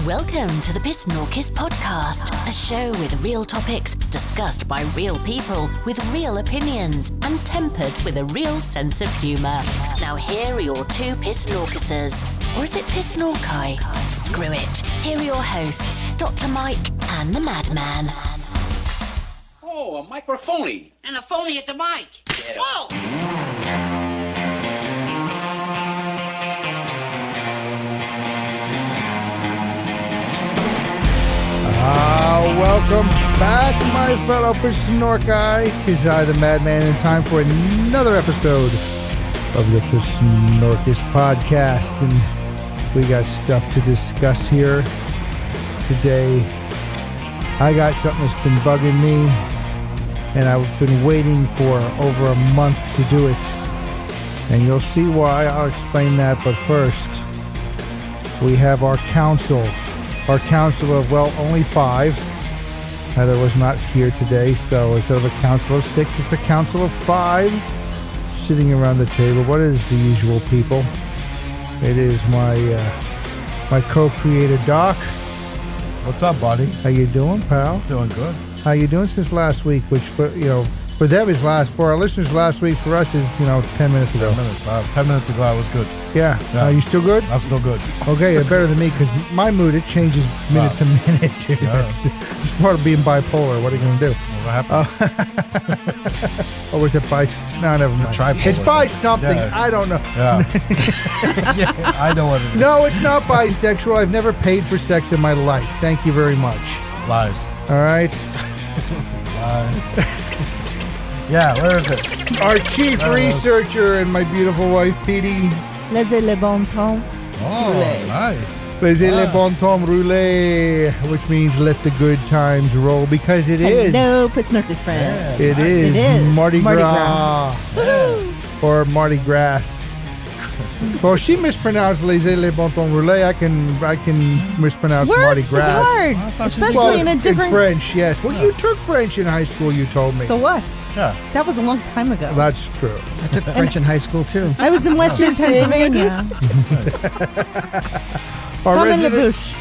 Welcome to the PSNORKIS podcast, a show with real topics discussed by real people with real opinions and tempered with a real sense of humour. Now here are your two PSNORKISers. Or is it PSNORKI? Screw it. Here are your hosts, Dr. Myke and the Madman. Oh, a microphony. And a phony at the mic. Yeah. Whoa! Welcome back, my fellow PSNORKI. 'Tis I, the Madman, and time for another episode of the PSNORKIS podcast. And we got stuff to discuss here today. I got something that's been bugging me, and I've been waiting for over a month to do it. And you'll see why. I'll explain that. But first, we have our council. Our council of, well, only 5. Heather was not here today, so instead of a council of 6, it's a council of 5 sitting around the table. What is the usual, people? It is my co-creator, Doc. What's up, buddy? How you doing, pal? Doing good. How you doing since last week? Which, for them is for our listeners, last week. For us is 10 minutes ago. 10 minutes ago, I was good. Yeah. Are you still good? I'm still good. Okay, you're better than me because my mood, it changes minute to minute, dude. Yeah. It's part of being bipolar. What are you going to do? What happened? Or was it bi? No, never mind. Tripolar. It's bi something. Yeah. I don't know. Yeah. Yeah, I know what it is. No, it's not bisexual. I've never paid for sex in my life. Thank you very much. Lies. All right. Lies. Yeah, where is it? Our chief researcher and my beautiful wife, Petey. Laissez le bon temps Oh, rouler. nice. Laissez le bon temps rouler, which means let the good times roll, because it is. Hello, PSNORKIS friend. Yeah. It is Mardi Mardi Gras. Yeah. Or Mardi Gras. Well, she mispronounced Laissez le bon temps rouler. I can mispronounce Mardi Words is Gras. hard, I thought you especially Well, in a different. French, yes. Well, you took French in high school, you told me. So what? Yeah. That was a long time ago. That's true. I took French in high school too. I was in Western Pennsylvania. Our Comme in la resident... bouche.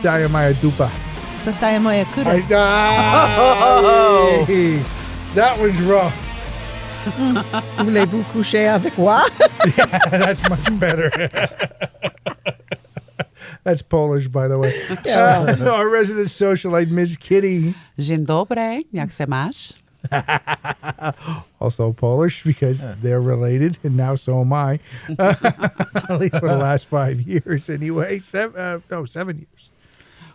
Sayamaya Dupa. Pasaya moya kuda. That one's rough. Voulez-vous coucher avec moi? That's much better. That's Polish, by the way. Our resident socialite, Ms. Kitty. Dzień dobry, jak se masz? Also Polish, because they're related, and now so am I. At least for the last 5 years, anyway. 7 years.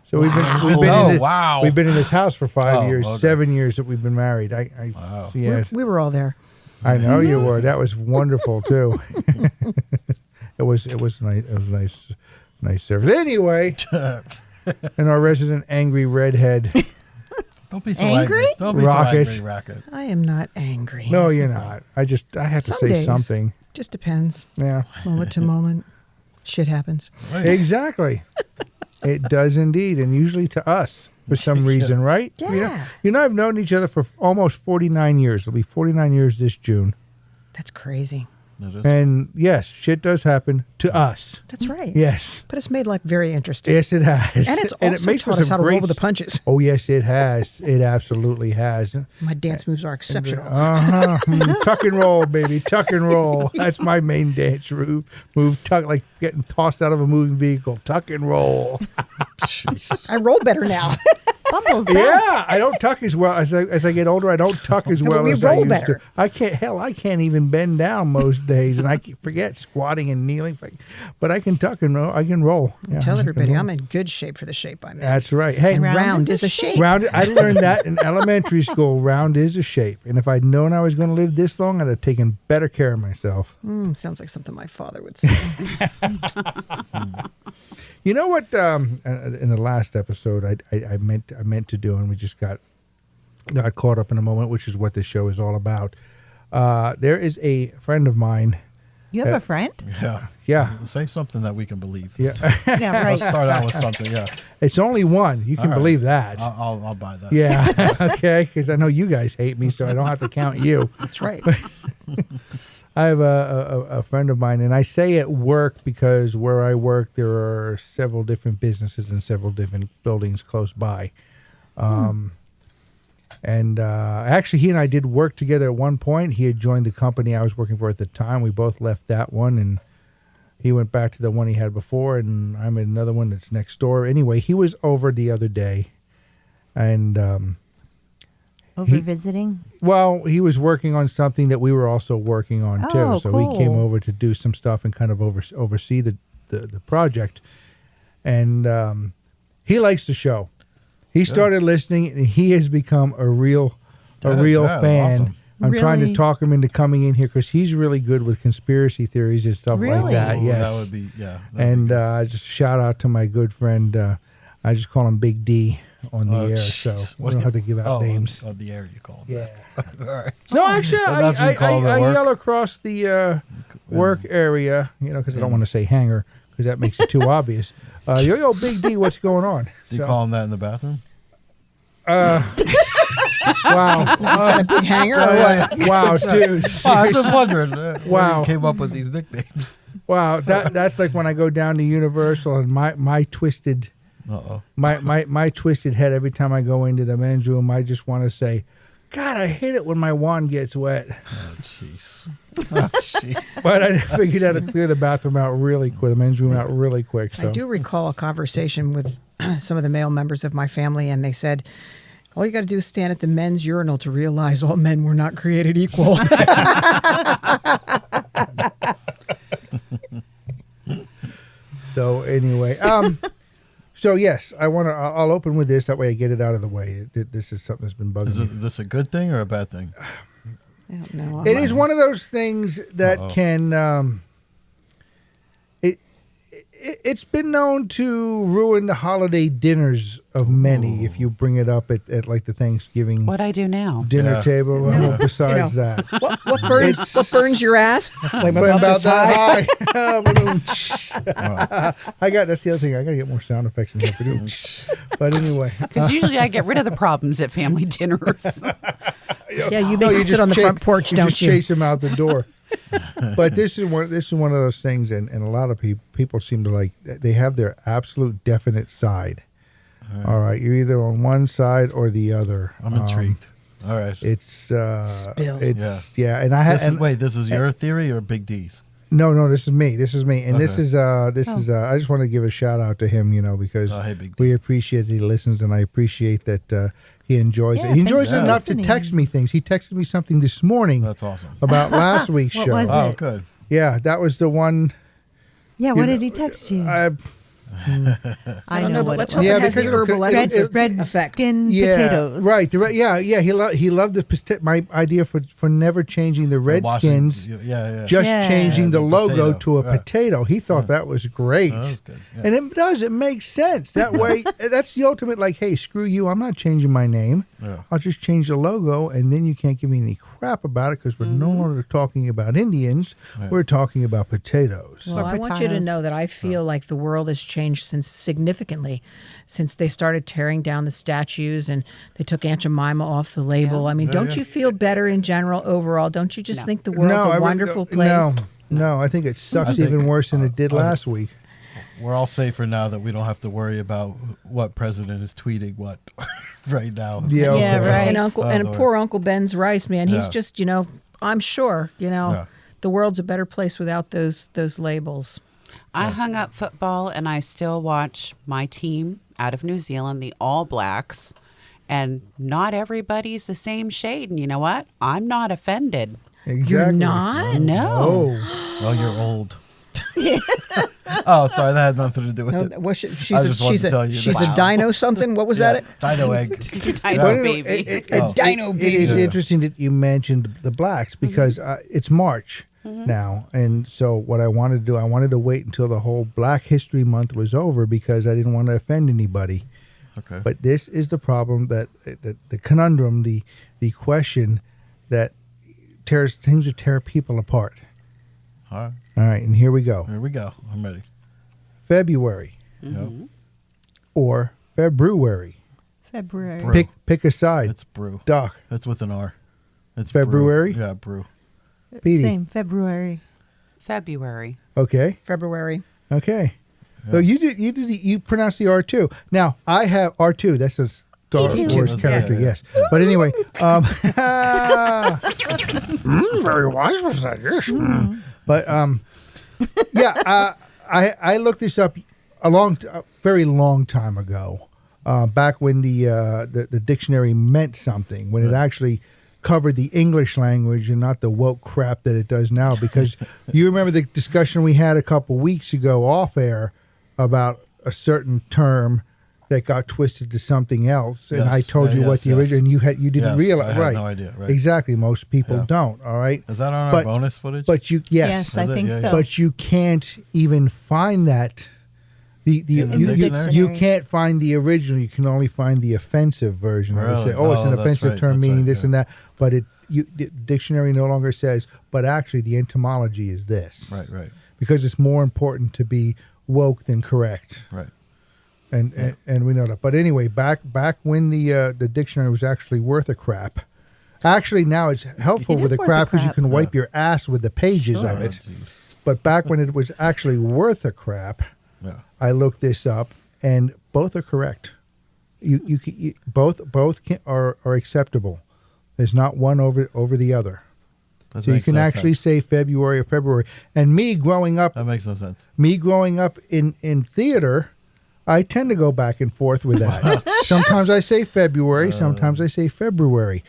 So we've been in this house for 5 years. Okay. 7 years that we've been married. Wow. Yeah, We were all there. I know you were. That was wonderful too. It was nice. It was nice service. Anyway, and our resident angry redhead. Don't be so Angry? angry. Don't be Rocket. so angry, Rocket. I am not angry. No, you're not. I have to Some say days. something. Just depends. Yeah, Moment to moment. Shit happens. Right. exactly. It does indeed, and usually to us for some reason, right? Yeah. You know, I've known each other for almost 49 years. It'll be 49 years this June. That's crazy. It is. And yes, shit does happen to us. That's right. Yes. But it's made life very interesting. Yes, it has. And it's also taught us how to roll with the punches. Oh, yes, it has. It absolutely has. My dance moves are exceptional. Tuck and roll, baby. Tuck and roll. That's my main dance move. Tuck, like getting tossed out of a moving vehicle. Tuck and roll. Jeez. I roll better now. Bumbles back. Yeah, I don't tuck as well as I get older. I don't tuck as well we as I roll used better. to. I can't even bend down most days, and I forget squatting and kneeling. But I can tuck and roll. I can roll. Yeah, Tell I everybody can roll. I'm in good shape for the shape I'm in. That's right. Hey, And Round round is is a a shape. round. I learned that in elementary school. Round is a shape, and if I'd known I was going to live this long, I'd have taken better care of myself. Sounds like something my father would say. You know what? In the last episode, I meant to do, and we just got caught up in a moment, which is what this show is all about. There is a friend of mine. You have a friend? Yeah. Yeah, Say something that we can believe. yeah. Yeah, Let's right. start out with something. Yeah. It's only one. You can All right. believe that. I'll buy that. Yeah. Okay. Because I know you guys hate me, so I don't have to count you. That's right. I have a friend of mine, and I say at work because where I work, there are several different businesses and several different buildings close by. And actually, he and I did work together at one point. He had joined the company I was working for at the time. We both left that one, and he went back to the one he had before, and I'm in another one that's next door. Anyway, he was over the other day, and Over visiting? well, he was working on something that we were also working on too. Oh, So he came cool. over to do some stuff and kind of oversee the project. And he likes the show. He started listening, and he has become a real Yeah, fan. awesome. I'm trying to Really? talk him into coming in here because he's really good with conspiracy theories and stuff like Really? that. Oh, Yes, that would be that'd be and good. just shout out to my good friend. I just call him Big D on the air, so jeez. we don't have to give out names. On the air, you call him. Yeah. All right. No, actually, And that's what you call it at I work? yell across the work area, because I don't want to say hangar because that makes it too obvious. Yo, Big D, what's going on? Do you So- call him that in the bathroom? Wow, Got a big hanger or what? wow, dude. Oh, I'm just wondering. Where Wow. you came up with these nicknames. Wow, that's like when I go down to Universal and my twisted my twisted head every time I go into the men's room. I just want to say, God, I hate it when my wand gets wet. Oh, jeez. Oh, jeez. But I figured out to clear the bathroom out really quick, the men's room out really quick. So. I do recall a conversation with some of the male members of my family, and they said, all you got to do is stand at the men's urinal to realize all men were not created equal. So anyway, so yes, I'll open with this. That way I get it out of the way. This is something that's been bugging Is me. this a good thing or a bad thing? I don't know. It is one of those things that can. It's been known to ruin the holiday dinners of many if you bring it up at like the Thanksgiving What I do now. dinner Yeah. table. Well, besides that, What burns your ass? Flame about that high. I got that's the other thing. I got to get more sound effects in here. But anyway, Because usually I get rid of the problems at family dinners. Yeah, you make him sit on the front porch, you don't just you? chase him out the door. But this is one of those things, and a lot of people seem to like. They have their absolute definite side. All right, you're either on one side or the other. I'm intrigued. All right. It's Spill. It's yeah, and I have This is your theory or Big D's? no, this is me, and this Okay. is I just want to give a shout out to him, because Oh, hey, Big D. we appreciate that he listens, and I appreciate that he enjoys Yeah, it. He enjoys thanks it for enough to listening. text me things. He texted me something this morning That's awesome. about last week's What show. was Oh, it? good. Yeah, that was the one. Yeah, what did he text you? I don't know, but what let's it hope was. Yeah, it has the because herbal it- essence it- Red effect. skin Yeah, potatoes. right. He loved my idea for never changing the Redskins, Yeah. just Yeah. changing the The logo potato. to a Yeah. potato. He thought that was great. Oh, that's good. Yeah. And it does. It makes sense. That way, that's the ultimate, like, hey, screw you. I'm not changing my name. Yeah. I'll just change the logo, and then you can't give me any crap about it because we're no longer talking about Indians. We're talking about potatoes. Well, Or I want you to potatoes. know that I feel like the world has changed significantly since they started tearing down the statues and they took Aunt Jemima off the label. I mean, don't you feel better in general overall? Don't you just No. think the world's a wonderful place? No, I think it sucks I think- even worse than it did last week. We're all safer now that we don't have to worry about what president is tweeting what right now. Yeah, Yeah, okay. right. And Uncle and poor Uncle Ben's rice, man. He's Yeah. just, I'm sure, Yeah. the world's a better place without those labels. I hung up football and I still watch my team out of New Zealand, the All Blacks. And not everybody's the same shade. And you know what? I'm not offended. Exactly. You're not? No. Oh, Well, you're old. Oh, sorry, that had nothing to do with No, it. what she's I just wanted to tell you she's that. a dino something. What was that? Dino egg. Tiny But baby. Dino It baby. is interesting that you mentioned the blacks because it's March now, and so what I wanted to do, I wanted to wait until the whole Black History Month was over because I didn't want to offend anybody. Okay. But this is the problem that the conundrum, the question that seems to tear people apart. All right. All right, and here we go. Here we go. I'm ready. February Yep. or February. February. Brew. Pick a side. It's brew. Doc. It's with an R. It's February? Brew. Yeah, brew. Petey? Same, February. February. Okay. February. Okay. So you pronounce the R too. Now I have R2. That's a Star Wars character. Yes. But anyway, very wise was that. Yes. But I looked this up a very long time ago. Back when the dictionary meant something, when it actually covered the English language and not the woke crap that it does now. Because you remember the discussion we had a couple weeks ago off air about a certain term that got twisted to something else, and I told you what the original, and you didn't realize. I had no idea. Right. Exactly. Most people don't. All right. Is that on our bonus footage? But Yes, I think so. But you can't even find that. You can't find the original. You can only find the offensive version. Really? Say, it's an offensive term meaning this and that. But the dictionary no longer says. But actually, the etymology is this. Right. Because it's more important to be woke than correct. Right. And we know that. But anyway, back when the dictionary was actually worth a crap. Actually, now it's helpful with the crap because you can wipe your ass with the pages of it. But back when it was actually worth a crap. Yeah. I looked this up, and both are correct. Both are acceptable. There's not one over the other. So you can actually say February or February. And me growing up, that makes no sense. Me growing up in theater, I tend to go back and forth with that. Sometimes I say February, sometimes I say February,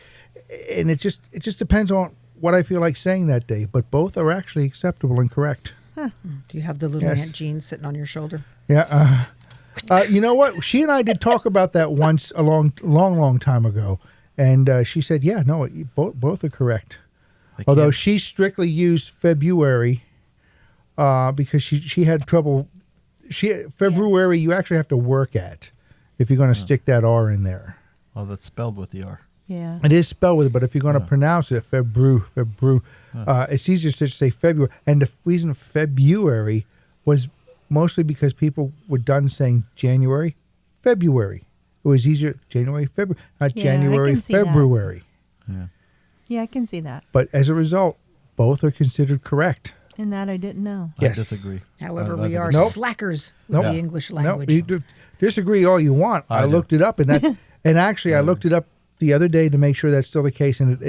and it just depends on what I feel like saying that day. But both are actually acceptable and correct. Huh. Do you have the little Aunt Jean sitting on your shoulder? Yeah. You know what? She and I did talk about that once a long time ago, and she said, "Yeah, no, both are correct." Although she strictly used February because she had trouble. February you actually have to work at if you're going to stick that R in there. Oh, that's spelled with the R. Yeah. It is spelled with it, but if you're going to pronounce it, Febru, it's easier to say February. And the reason February was mostly because people were done saying January, February. It was easier January, February, not January, February. Yeah, I can see that. But as a result, both are considered correct. And that I didn't know. Yes. I disagree. However, we are slackers with the English language. You disagree all you want. I looked it up, and actually I looked it up the other day to make sure that's still the case. And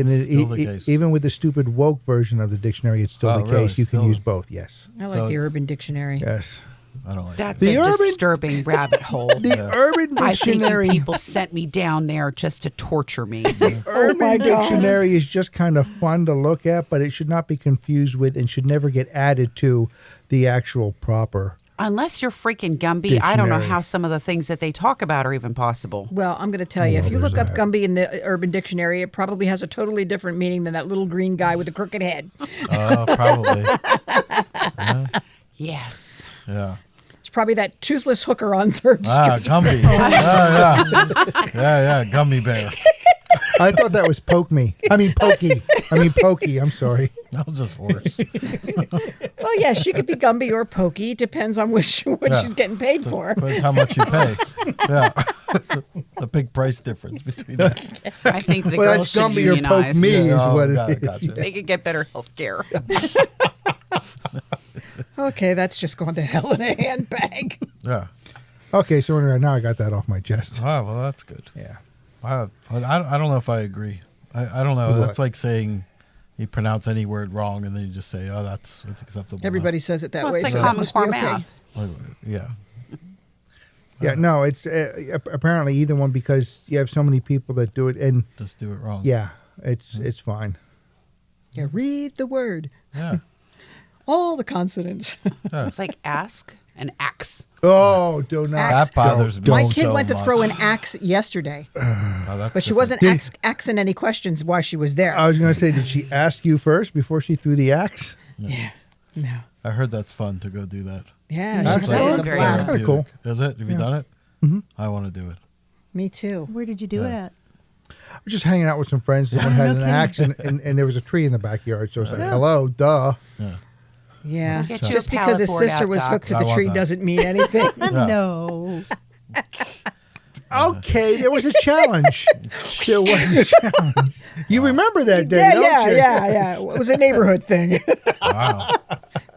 even with the stupid woke version of the dictionary, it's still the case. You can use both. Yes. I like the Urban Dictionary. Yes. I don't like That's a disturbing rabbit hole. The Urban Dictionary. I think people sent me down there just to torture me. The Urban Dictionary is just kind of fun to look at, but it should not be confused with and should never get added to the actual proper. Unless you're freaking Gumby, I don't know how some of the things that they talk about are even possible. Well, I'm going to tell you, if you look up Gumby in the Urban Dictionary, it probably has a totally different meaning than that little green guy with the crooked head. Probably. Yes. Yeah. It's probably that toothless hooker on 3rd Street. Gumby. Yeah, Gummy Bear. I thought that was Pokey. I'm sorry. That was just horse. Well, yeah, she could be Gumby or Pokey. Depends on what she's getting paid for. Depends how much you pay. Yeah. a big price difference between that. I think the girls should Gumby unionize. Or Poke me is what it is. Gotcha. They could get better health care. Okay, that's just going to hell in a handbag. Yeah. Okay, so now I got that off my chest. Oh, well, that's good. Yeah. I don't know if I agree. I don't know. That's like saying you pronounce any word wrong and then you just say, that's acceptable. Everybody says it that way. It's so like common core okay. math. Yeah. Yeah, no, it's apparently either one because you have so many people that do it and just do it wrong. Yeah, it's fine. Yeah, read the word. Yeah. All the consonants. It's like ask and axe. Oh, do not. That bothers me. My kid so went to much. throw an axe yesterday, but she different. wasn't axing any questions while she was there. I was going to say, did she ask you first before she threw the axe? Yeah. No. I heard that's fun to go do that. Yeah, That's she said it's a very blast. Kinda cool. Is it? Have you done it? Mm-hmm. I want to do it. Me too. Where did you do it at? I was just hanging out with some friends. Someone had an axe, and there was a tree in the backyard. So I was like, hello, duh. Yeah, We'll get you just a because his pallet board sister out, was Doc. hooked to I the want tree that. doesn't mean anything. No. Okay, there was a challenge. There was a challenge. You remember that day, don't you? Yeah. It was a neighborhood thing. Wow.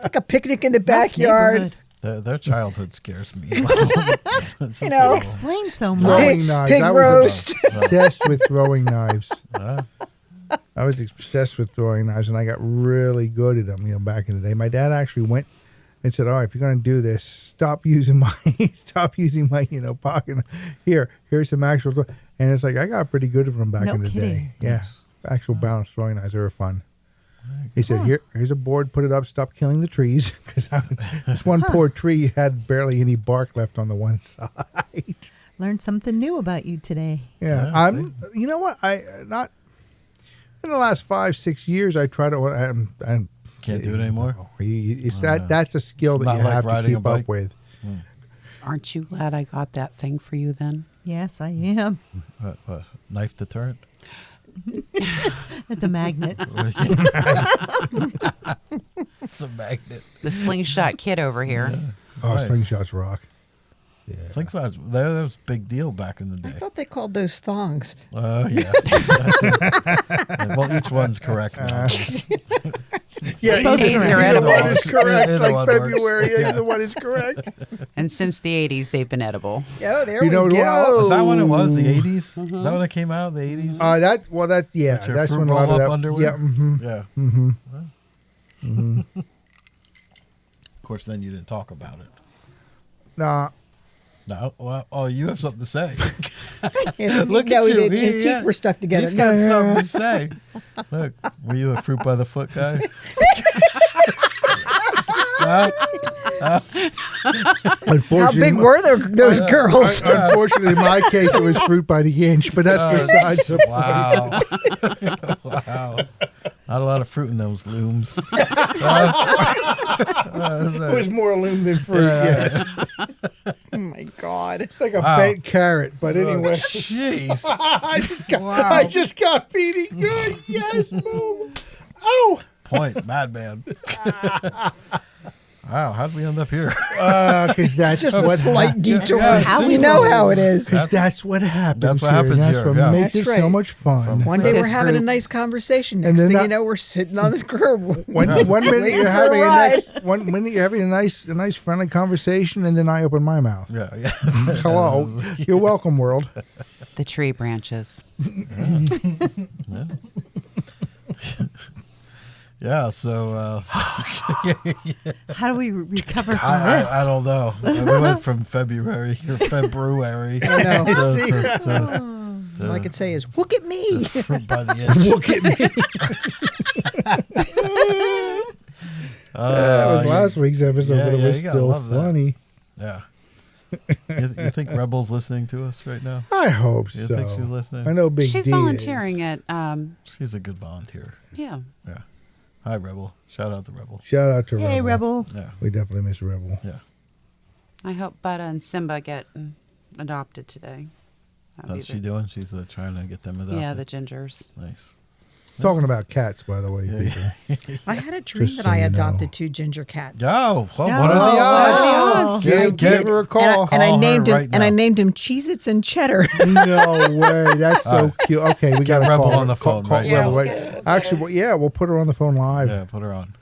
Like a picnic in the backyard. Their childhood scares me. You know, Explain so much. Throwing knives. Pig I roast. was obsessed with throwing knives. I was obsessed with throwing knives, and I got really good at them, back in the day. My dad actually went and said, all right, if you're going to do this, stop using my pocket. Here's some actual. And it's like, I got pretty good at them back in the day. Yeah. Actual balanced throwing knives, they were fun. He said, here's a board, put it up, stop killing the trees. Because this one poor tree had barely any bark left on the one side. Learned something new about you today. Yeah. You know what? Not in the last 5-6 years, I try to. Can't do it anymore? That's a skill that you have to keep up with. Aren't you glad I got that thing for you then? Yes, I am. Knife deterrent? It's a magnet. It's a magnet. The slingshot kid over here. Oh, Right. slingshots rock. Yeah. Slingshots, that was a big deal back in the I day. thought they called those thongs. Yeah. Well, each one's correct now. Yeah, Both either are edible. one is correct. Either Like one February, works. either one is correct. And since the 80s, they've been edible. Oh, there You know, we go. whoa. Was that when it was? The 80s? Is that when it came out? The 80s? That's That's your that's fruit when a lot of roll-up that. underwear? Yeah, Yeah. Of course, then you didn't talk about it. nah. No. Well, you have something to say. Yeah, Look no, at he you. didn't. His teeth were stuck together. He's got something to say. Look, were you a fruit by the foot guy? No? How big were those girls? Unfortunately, in my case, it was fruit by the inch, but that's besides the point. Wow. Wow. Not a lot of fruit in those looms. It was more loom than fruit, yes. Oh my God! It's like a bent carrot, but anyway. Jeez. I just got Petey good. Yes, boom. Oh. Point, Madman. Wow, how'd we end up here? Because that's Just a what slight detour. Yeah, How we super. know how it is. Because that's what happens. That's what here, happens and that's here, what yeah. makes That's it so right. much fun. One day This we're having a group. nice conversation. And Next then thing that- you know, we're sitting on the curb. One minute Waiting you're for having a ride. one minute you're having a nice friendly conversation, and then I open my mouth. Yeah. Hello, you're welcome, world. The tree branches. Yeah, so How do we recover from I this? don't know. We went from February to All I could say is, "Look at me." fruit by the inch. Look at me. That was last week's episode, yeah, but it yeah, was you gotta still love that. funny. Yeah. You think Rebel's listening to us right now? I hope You so. think she's listening? I know Big She's D volunteering is. at, She's a good volunteer. yeah. Yeah. Hi, Rebel. Shout out to Rebel. Shout out to Hey, Rebel. Yeah. We definitely miss Rebel. Yeah. I hope Butta and Simba get adopted today. That'd be How's she the- doing? She's trying to get them adopted. Yeah, the gingers. Nice. Talking about cats, by the way, Yeah, people. I had a dream Just that so I you know. adopted 2 ginger cats. Oh, well, No. what are the odds? Give her a call. And I Call her named him right and I now. named him Cheez-Its and Cheddar. No way. That's so cute. Okay, we got Get to Rebel call on the call phone right Rebel. now. Right. Actually, we'll put her on the phone live. Yeah, put her on.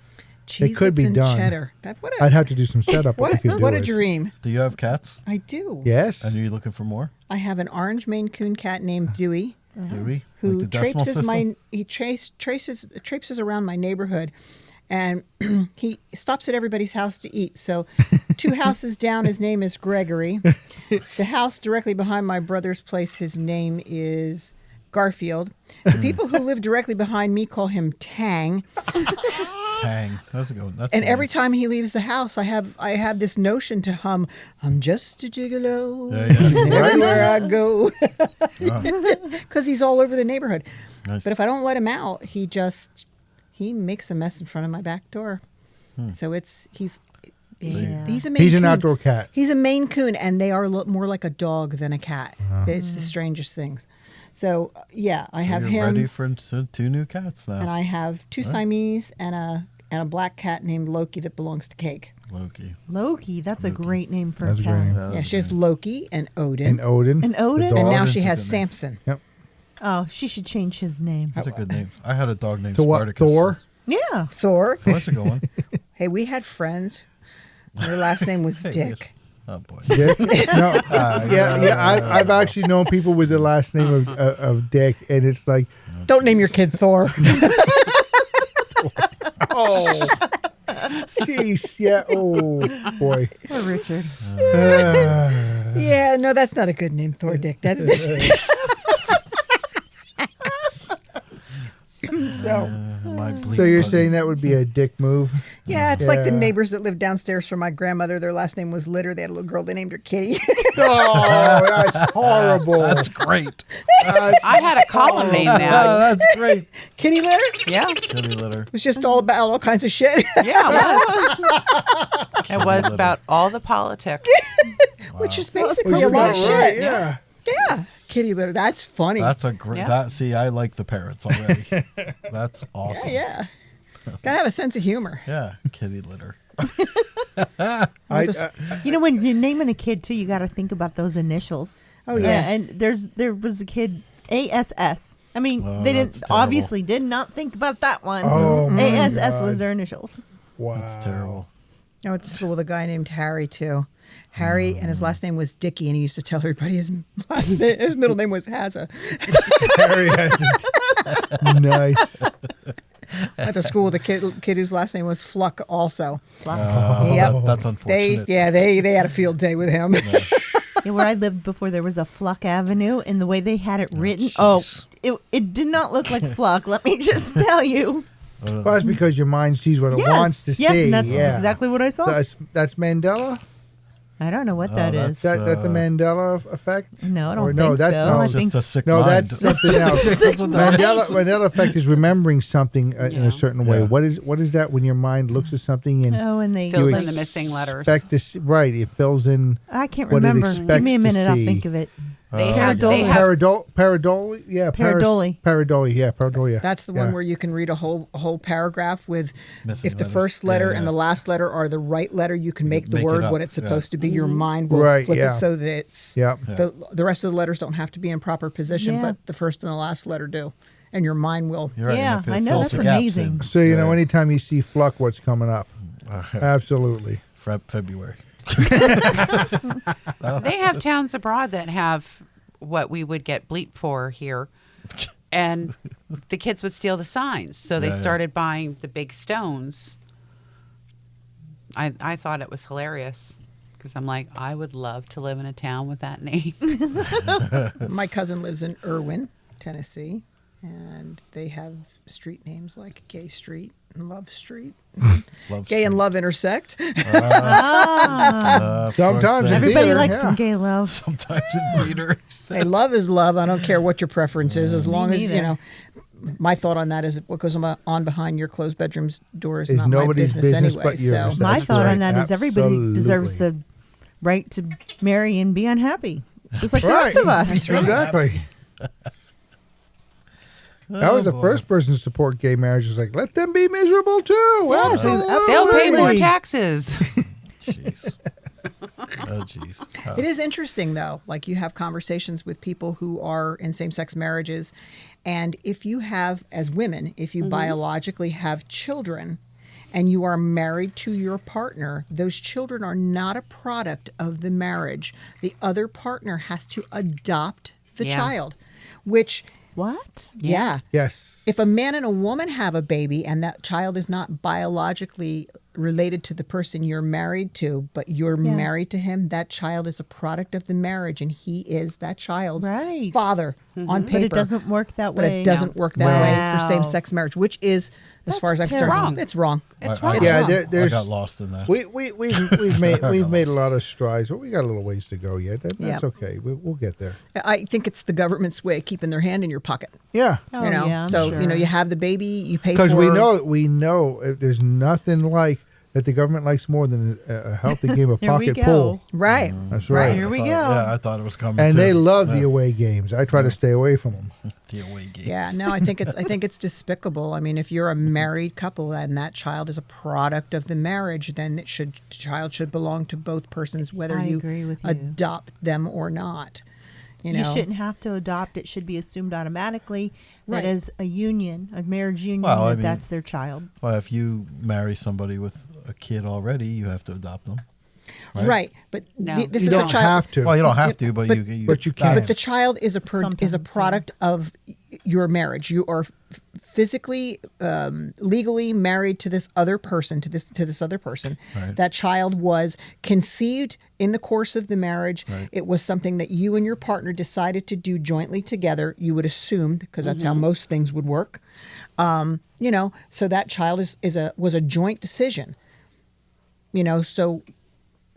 Cheez-Its could be and done. Cheddar. What I'd have to do some setup. but we could what do a it. dream. Do you have cats? I do. Yes. And are you looking for more? I have an orange Maine Coon cat named Dewey, Do we? who Like the decimal system? traces around my neighborhood, and he stops at everybody's house to eat. So 2 houses down, his name is Gregory. The house directly behind my brother's place, his name is Garfield. The people who live directly behind me call him Tang. Tang. How's it going? That's And nice. every time he leaves the house, I have this notion to hum, "I'm just a gigolo Yeah. everywhere I go," Wow. because he's all over the neighborhood. Nice. But if I don't let him out, he makes a mess in front of my back door. So he's a Maine He's an Coon. outdoor cat. He's a Maine Coon, and they are more like a dog than a cat. It's the strangest things. So yeah, I have You're him. ready for 2 new cats now. And I have 2 Siamese and a and a black cat named Loki that belongs to Cake. Loki. That's a great name for That's a a great cat. name. Yeah, she has Loki and Odin. And Odin. And Odin? the And dog. now she Odin's a has good name. Samson. Yep. Oh, she should change his name. That's a good name. I had a dog named To what? Spartacus. Thor? Yeah. Thor. Oh, that's a good one. Hey, we had friends. Their last name was Dick. Oh boy. Dick? No. I've actually known people with the last name of Dick, and it's like, Don't name your kid Thor. oh, jeez, yeah, oh boy. Poor Richard. Yeah, no, that's not a good name, Thor Dick. That's so. So you're saying that would be a dick move? Yeah, it's like the Yeah. neighbors that lived downstairs from my grandmother. Their last name was Litter. They had a little girl. They named her Kitty. Oh, that's horrible. That's great. I had a column named that. That's great. Kitty Litter? Yeah. Kitty litter. It was just all about all kinds of shit. Yeah, it was. It was about all the politics. Which is basically a About lot of right, shit. yeah. Yeah. Kitty Litter. That's funny. That's a great. Yeah. That see, I like the parrots already. That's awesome. yeah. Gotta have a sense of humor. Yeah, kitty litter. You know, when you're naming a kid too, you got to think about those initials. Oh, yeah. And there was a kid, ASS. I mean, Oh, they that's didn't terrible. obviously did not think about that one. Oh, my ASS God. was their initials. Wow. That's terrible. I went to school with a guy named Harry too. Harry, and his last name was Dicky, and he used to tell everybody his middle name was Hazza. Harry has it. Nice. Went to school with a kid whose last name was Fluck also. Oh, Yep. that's unfortunate. They had a field day with him. Yeah, where I lived before, there was a Fluck Avenue, and the way they had it written, jeez. it did not look like Fluck. Let me just tell you. Well, that's because your mind sees what it wants to yes, see. and that's yeah. exactly what I saw. That's Mandela? I don't know what that is. That the Mandela effect? No, I don't Or think that's so. no, I It's think- just a sick no, mind. that's something else. That's what that is. Mandela effect is remembering something in a certain way. Yeah. What is that when your mind looks at something and Oh, and they Fills You in the missing letters. expect to see, right? It fills in. I can't what it remember. Give expects me a to minute. I'll see. think of it. They have Pareidolia, yeah, Pareidolia. Pareidolia, yeah, Pareidolia. That's the one where you can read a whole paragraph with Missing if the letters. first letter Yeah, and yeah. the last letter are the right letter, you can make the Make it word up, what it's supposed to be. Your Mm-hmm. mind will Right, flip yeah. it so that it's Yep. the rest of the letters don't have to be in proper position, Yeah. but the first and the last letter do, and your mind will. You're right, Yeah, and it I know, fills that's the gaps amazing. in. So you know, anytime you see Fluck, what's coming up? Absolutely. February. They have towns abroad that have what we would get bleep for here. And the kids would steal the signs. So they Yeah, yeah. started buying the big stones. I thought it was hilarious because I'm like, I would love to live in a town with that name. My cousin lives in Irwin, Tennessee, and they have street names like Gay Street and Love Street. Love Gay and Street. Love intersect. Of Sometimes course, in they- Everybody theater, likes yeah. some gay love. sometimes in theater. Hey, love is love. I don't care what your preference is, as long as, you neither. know. My thought on that is what goes on behind your closed bedroom's door is Is not my nobody's business business anyway. but yours. So My That's thought right. on that is everybody deserves Absolutely. the right to marry and be unhappy, just like the Right. rest of us. Exactly. I was the first person to support gay marriage. Was like, let them be miserable too. Yes, Absolutely. They'll pay more Absolutely. taxes. Jeez. Oh, jeez. it is interesting, though. Like, you have conversations with people who are in same-sex marriages, and if you have, as women, if you biologically have children and you are married to your partner, those children are not a product of the marriage. The other partner has to adopt the Yeah. child, which, What? yeah. Yes. If a man and a woman have a baby and that child is not biologically related to the person you're married to, but you're married to him, that child is a product of the marriage, and he is that child's Right. father on paper. But it doesn't work that But way. it doesn't work that way for Wow. same-sex marriage, which is, as far as I'm concerned, terrible. it's wrong. It's I- wrong. It's wrong. Yeah, I there's. got lost in that. We've made a lot of strides, but we got a little ways to go yet. That's Yeah. okay. We'll get there. I think it's the government's way of keeping their hand in your pocket. Yeah. Oh, you know, yeah, I'm so sure. you know, you have the baby, you pay for. Because we know there's nothing like that the government likes more than a healthy game of Here we pocket go. pool. Right. That's right. Here we go. Yeah, I thought it was coming. And too. they love the away games. I try to stay away from them. the away games. Yeah, no, I think it's despicable. I mean, if you're a married couple and that child is a product of the marriage, then the child should belong to both persons, whether I you agree with you. adopt them or not. You shouldn't have to adopt. It should be assumed automatically Right. that as a union, a marriage union, Well, I mean- that's their child. Well, if you marry somebody with a kid already, you have to adopt them. Right, but No. this You is don't a child. have to. Well, you don't have to, but but- you but you can. But the child is a Sometimes, product of your marriage. You are physically, legally married to this other person. To this other person. Right. That child was conceived in the course of the marriage. Right. It was something that you and your partner decided to do jointly together. You would assume, because that's how most things would work. So that child was a joint decision. So.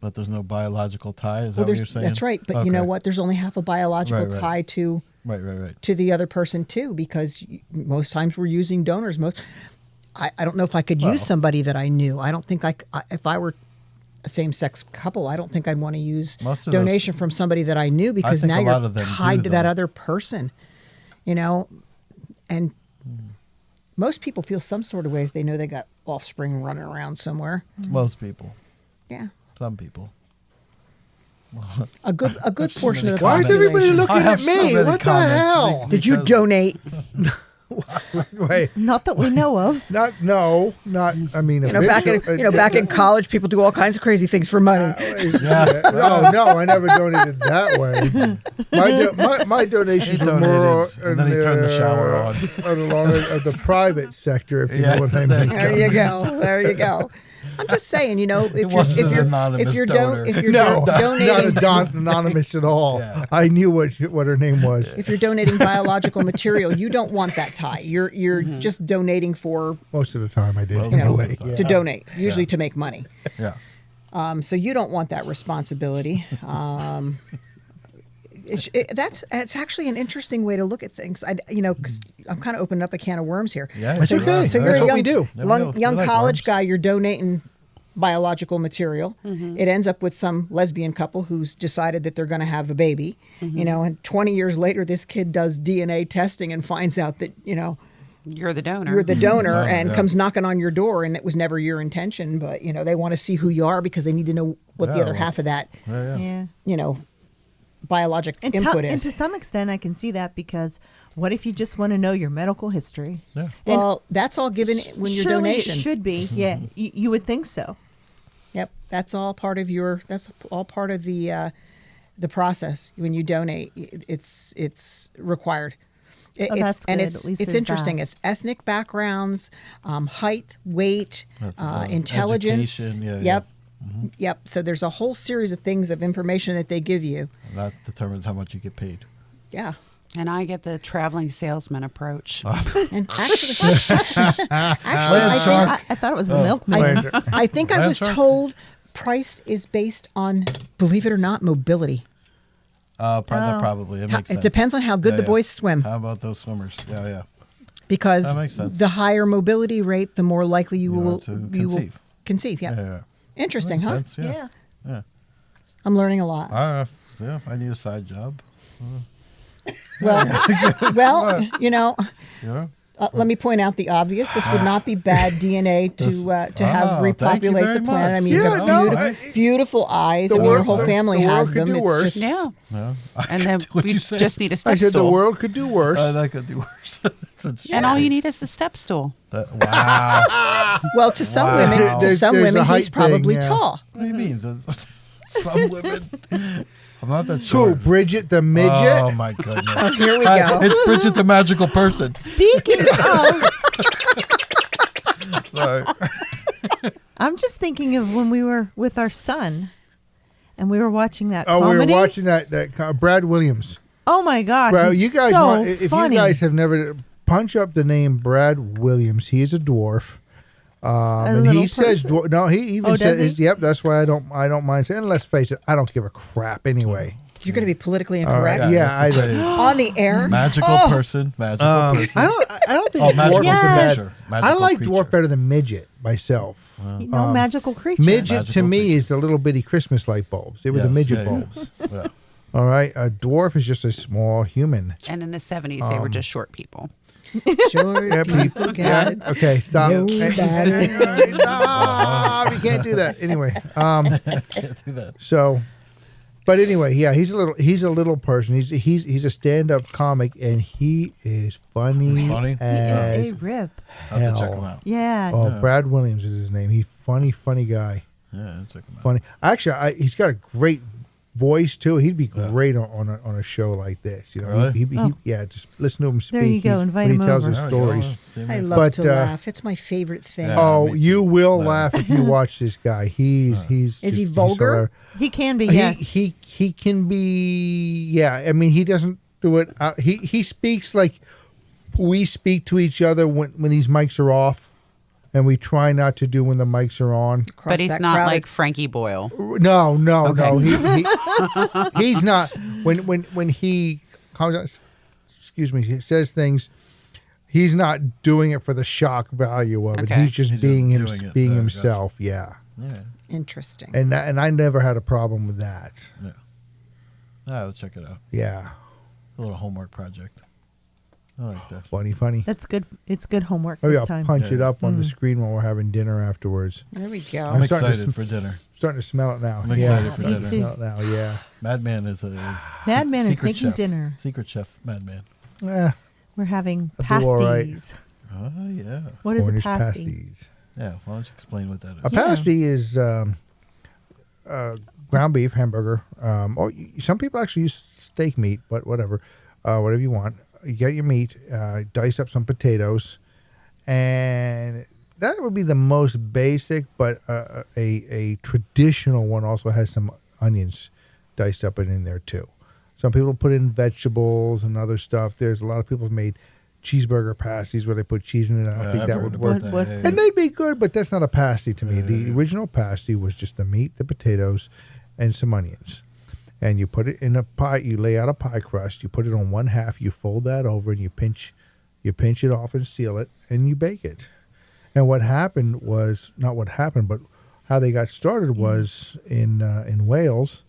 But there's no biological tie. Is that Well, what you're saying? that's right. But you know Okay. what? There's only half a biological Right, right. tie to Right. to the other person too, because most times we're using donors. I don't know if I could use somebody that I knew. I don't think if I were a same-sex couple, I don't think I'd want to use Most of donation from somebody that I knew, because think now a lot you're of them tied do, to that though. other person, and most people feel some sort of way if they know they got offspring running around somewhere. Most people. Yeah. Some people. A good portion of the Why is population. everybody looking I at have so me? many What the comments. hell? Did you donate? Wait, Not that we know of. not. I mean, Back in college, people do all kinds of crazy things for money. No, I never donated that way. My donations He were more, donated, and then he turned the shower on. along the private sector, if you know what I mean. There you go. There you go. I'm just saying, if wasn't an anonymous donor. No, donating, not anonymous at all. Yeah. I knew what her name was. if you're donating biological material, you don't want that tie. You're just donating for Most of the time, I did. Well, anyway. most of the time. to donate, usually to make money. Yeah. So you don't want that responsibility. It's actually an interesting way to look at things. Because I'm kind of opening up a can of worms here. Yeah, That's okay. So you're That's a what young, we do. There we go. young We like college worms. guy. You're donating biological material. It ends up with some lesbian couple who's decided that they're going to have a baby. And 20 years later, this kid does DNA testing and finds out that You're the donor. you're the donor Oh, and yeah. comes knocking on your door, and it was never your intention. But they want to see who you are because they need to know what the Yeah, other well, half of that Yeah. biologic And, input and is. to some extent, I can see that, because what if you just want to know your medical history? Yeah. Well, that's all given when your Surely donations. it should be. Yeah, you would think so. Yep, that's all part of the process when you donate. It's required. That's and good. it's At least it's there's interesting. that. It's ethnic backgrounds, height, weight, That's, intelligence. education, yeah, Yep. Yep. So there's a whole series of things of information that they give you. And that determines how much you get paid. Yeah. And I get the traveling salesman approach. And actually, I I thought it was the milkman. think I Land was shark? told price is based on, believe it or not, mobility. Probably. It makes sense. It depends on how good the boys swim. How about those swimmers? Yeah. Because That makes sense. the higher mobility rate, the more likely you You are will to you will conceive. conceive. Yeah. Yeah. Interesting, Makes huh? sense, yeah. I'm learning a lot. Yeah, if I need a side job, Well, you know. let me point out the obvious. This would not be bad DNA to have thank you repopulate very the planet. much. I mean, you've Yeah, got no, beautiful eyes. I mean, world- your whole family the world has could them. do It's worse. just Yeah. No. And then What'd we you say? just need a I step said the stool. world could do worse. That could do worse. That's And all you need is a step stool. wow. well to some Wow. women. To There's- some there's a women, height he's probably thing, yeah. tall. What do you mean? Some women. I'm not that sure. Who? Bridget the midget? Oh my goodness. Here we Hi, go. it's Bridget the magical person. Speaking of, Sorry. I'm just thinking of when we were with our son, and we were watching that Oh, comedy. we were watching that Brad Williams. Oh my God! Well, he's you guys so want if funny. you guys have never punch up the name Brad Williams. He is a dwarf. And little he says, person? no, he even Oh, does says, he? yep, that's why I don't mind saying. And let's face it, I don't give a crap anyway. You're going to be politically incorrect Yeah, I don't. on the air. Magical person. Magical person. I don't think Oh, dwarf magical is a bad. creature. I Magical like creature. dwarf better than midget myself. Magical creature. Midget to Magical me creature. is the little bitty Christmas light bulbs. They were the Yes, midget yeah, bulbs. Yeah. All right, a dwarf is just a small human. And in the 70s, they were just short people. Sure, Yeah, people got it. Okay, stop. Nobody. Stop. We can't do that. Anyway, Can't do that. so, but anyway, yeah, he's a little person. He's a stand-up comic, and he is funny. Funny? He as is a rip. I'll have to check hell. him out. Yeah. Oh, Brad Williams is his name. He's funny guy. Yeah, I'll check him out. Funny. Actually, he's got a great voice too. He'd be great on a show like this. You know, Really? yeah. Just listen to him speak. There you go. Invite when him he tells over. his There we go. stories. See me. I love But, to laugh. It's my favorite thing. Yeah. Oh, me you will No. laugh if you watch this guy. He's Is he he's vulgar? hilarious. He can be, yes. He can be. Yeah, I mean, he doesn't do it. He speaks like we speak to each other when these mics are off, and we try not to do when the mics are on. Across But he's that not crowded- like Frankie Boyle. No. Okay. He's not. When he comes out, excuse me, he says things. He's not doing it for the shock value of it. Okay. He's just He's being just him, doing it. being Gotcha. himself. Yeah, Yeah. Interesting. and I never had a problem with that. I'll check it out. Yeah, A little homework project. I like that. funny. That's good. It's good homework Maybe this I'll time. punch Yeah. it up on the screen while we're having dinner afterwards. There we go. I'm starting to excited for dinner. Starting to smell it now. I'm excited for Me dinner. too. Smell it now. Yeah. Madman is Madman is secret making chef. dinner. Secret chef Madman. Yeah. We're having I'll do all right. pasties. Oh yeah. What is Cornish a pasty? pasties. Yeah. Why don't you explain what that is? A pasty is ground beef hamburger. Or some people actually use steak meat, but whatever. Whatever you want. You get your meat, dice up some potatoes, and that would be the most basic, but a traditional one also has some onions diced up in there too. Some people put in vegetables and other stuff. There's a lot of people have made cheeseburger pasties where they put cheese in it. I don't think I've that heard would about work. that, What's yeah. And they'd be good, but that's not a pasty to me. The original pasty was just the meat, the potatoes, and some onions. And you put it in a pie. You lay out a pie crust. You put it on one half. You fold that over, and you pinch it off and seal it, and you bake it. And what happened was not what happened, but how they got started was in Wales,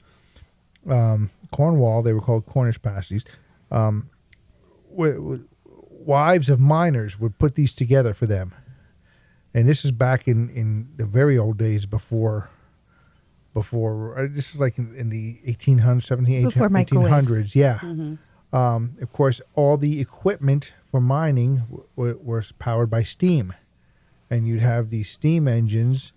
Cornwall. They were called Cornish Pasties. Wives of miners would put these together for them, and this is back in the very old days before this is like in the 1800s, 1700s, Before microwaves. 1800s. Yeah. Of course, all the equipment for mining was powered by steam, and you'd have these steam engines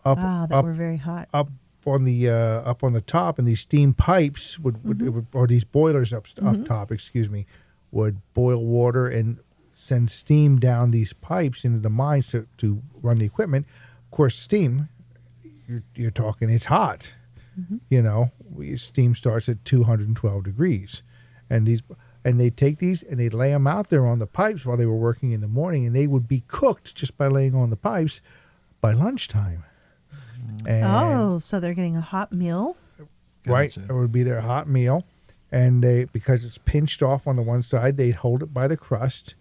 up That were very hot. up on the top, and these steam pipes would or these boilers up top, excuse me, would boil water and send steam down these pipes into the mines to run the equipment. Of course, steam, you're talking, it's hot. You know, steam starts at 212 degrees, and they take these and they lay them out there on the pipes while they were working in the morning, and they would be cooked just by laying on the pipes by lunchtime. And So they're getting a hot meal. right, Gotcha. it would be their hot meal, and because it's pinched off on the one side, they'd hold it by the crust,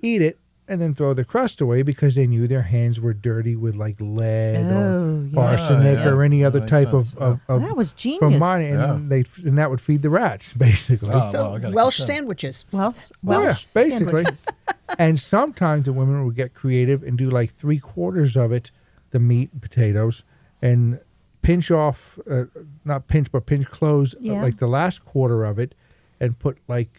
eat it, and then throw the crust away because they knew their hands were dirty with like lead or Yeah. arsenic Yeah. or any That other makes type sense. of That was genius. from mining, and and that would feed the rats basically. Oh, So well, I gotta Welsh keep that. sandwiches. Welsh yeah, basically. sandwiches. And sometimes the women would get creative and do like 3/4 of it, the meat and potatoes, and pinch off, not pinch, but pinch close Yeah. like the last quarter of it, and put like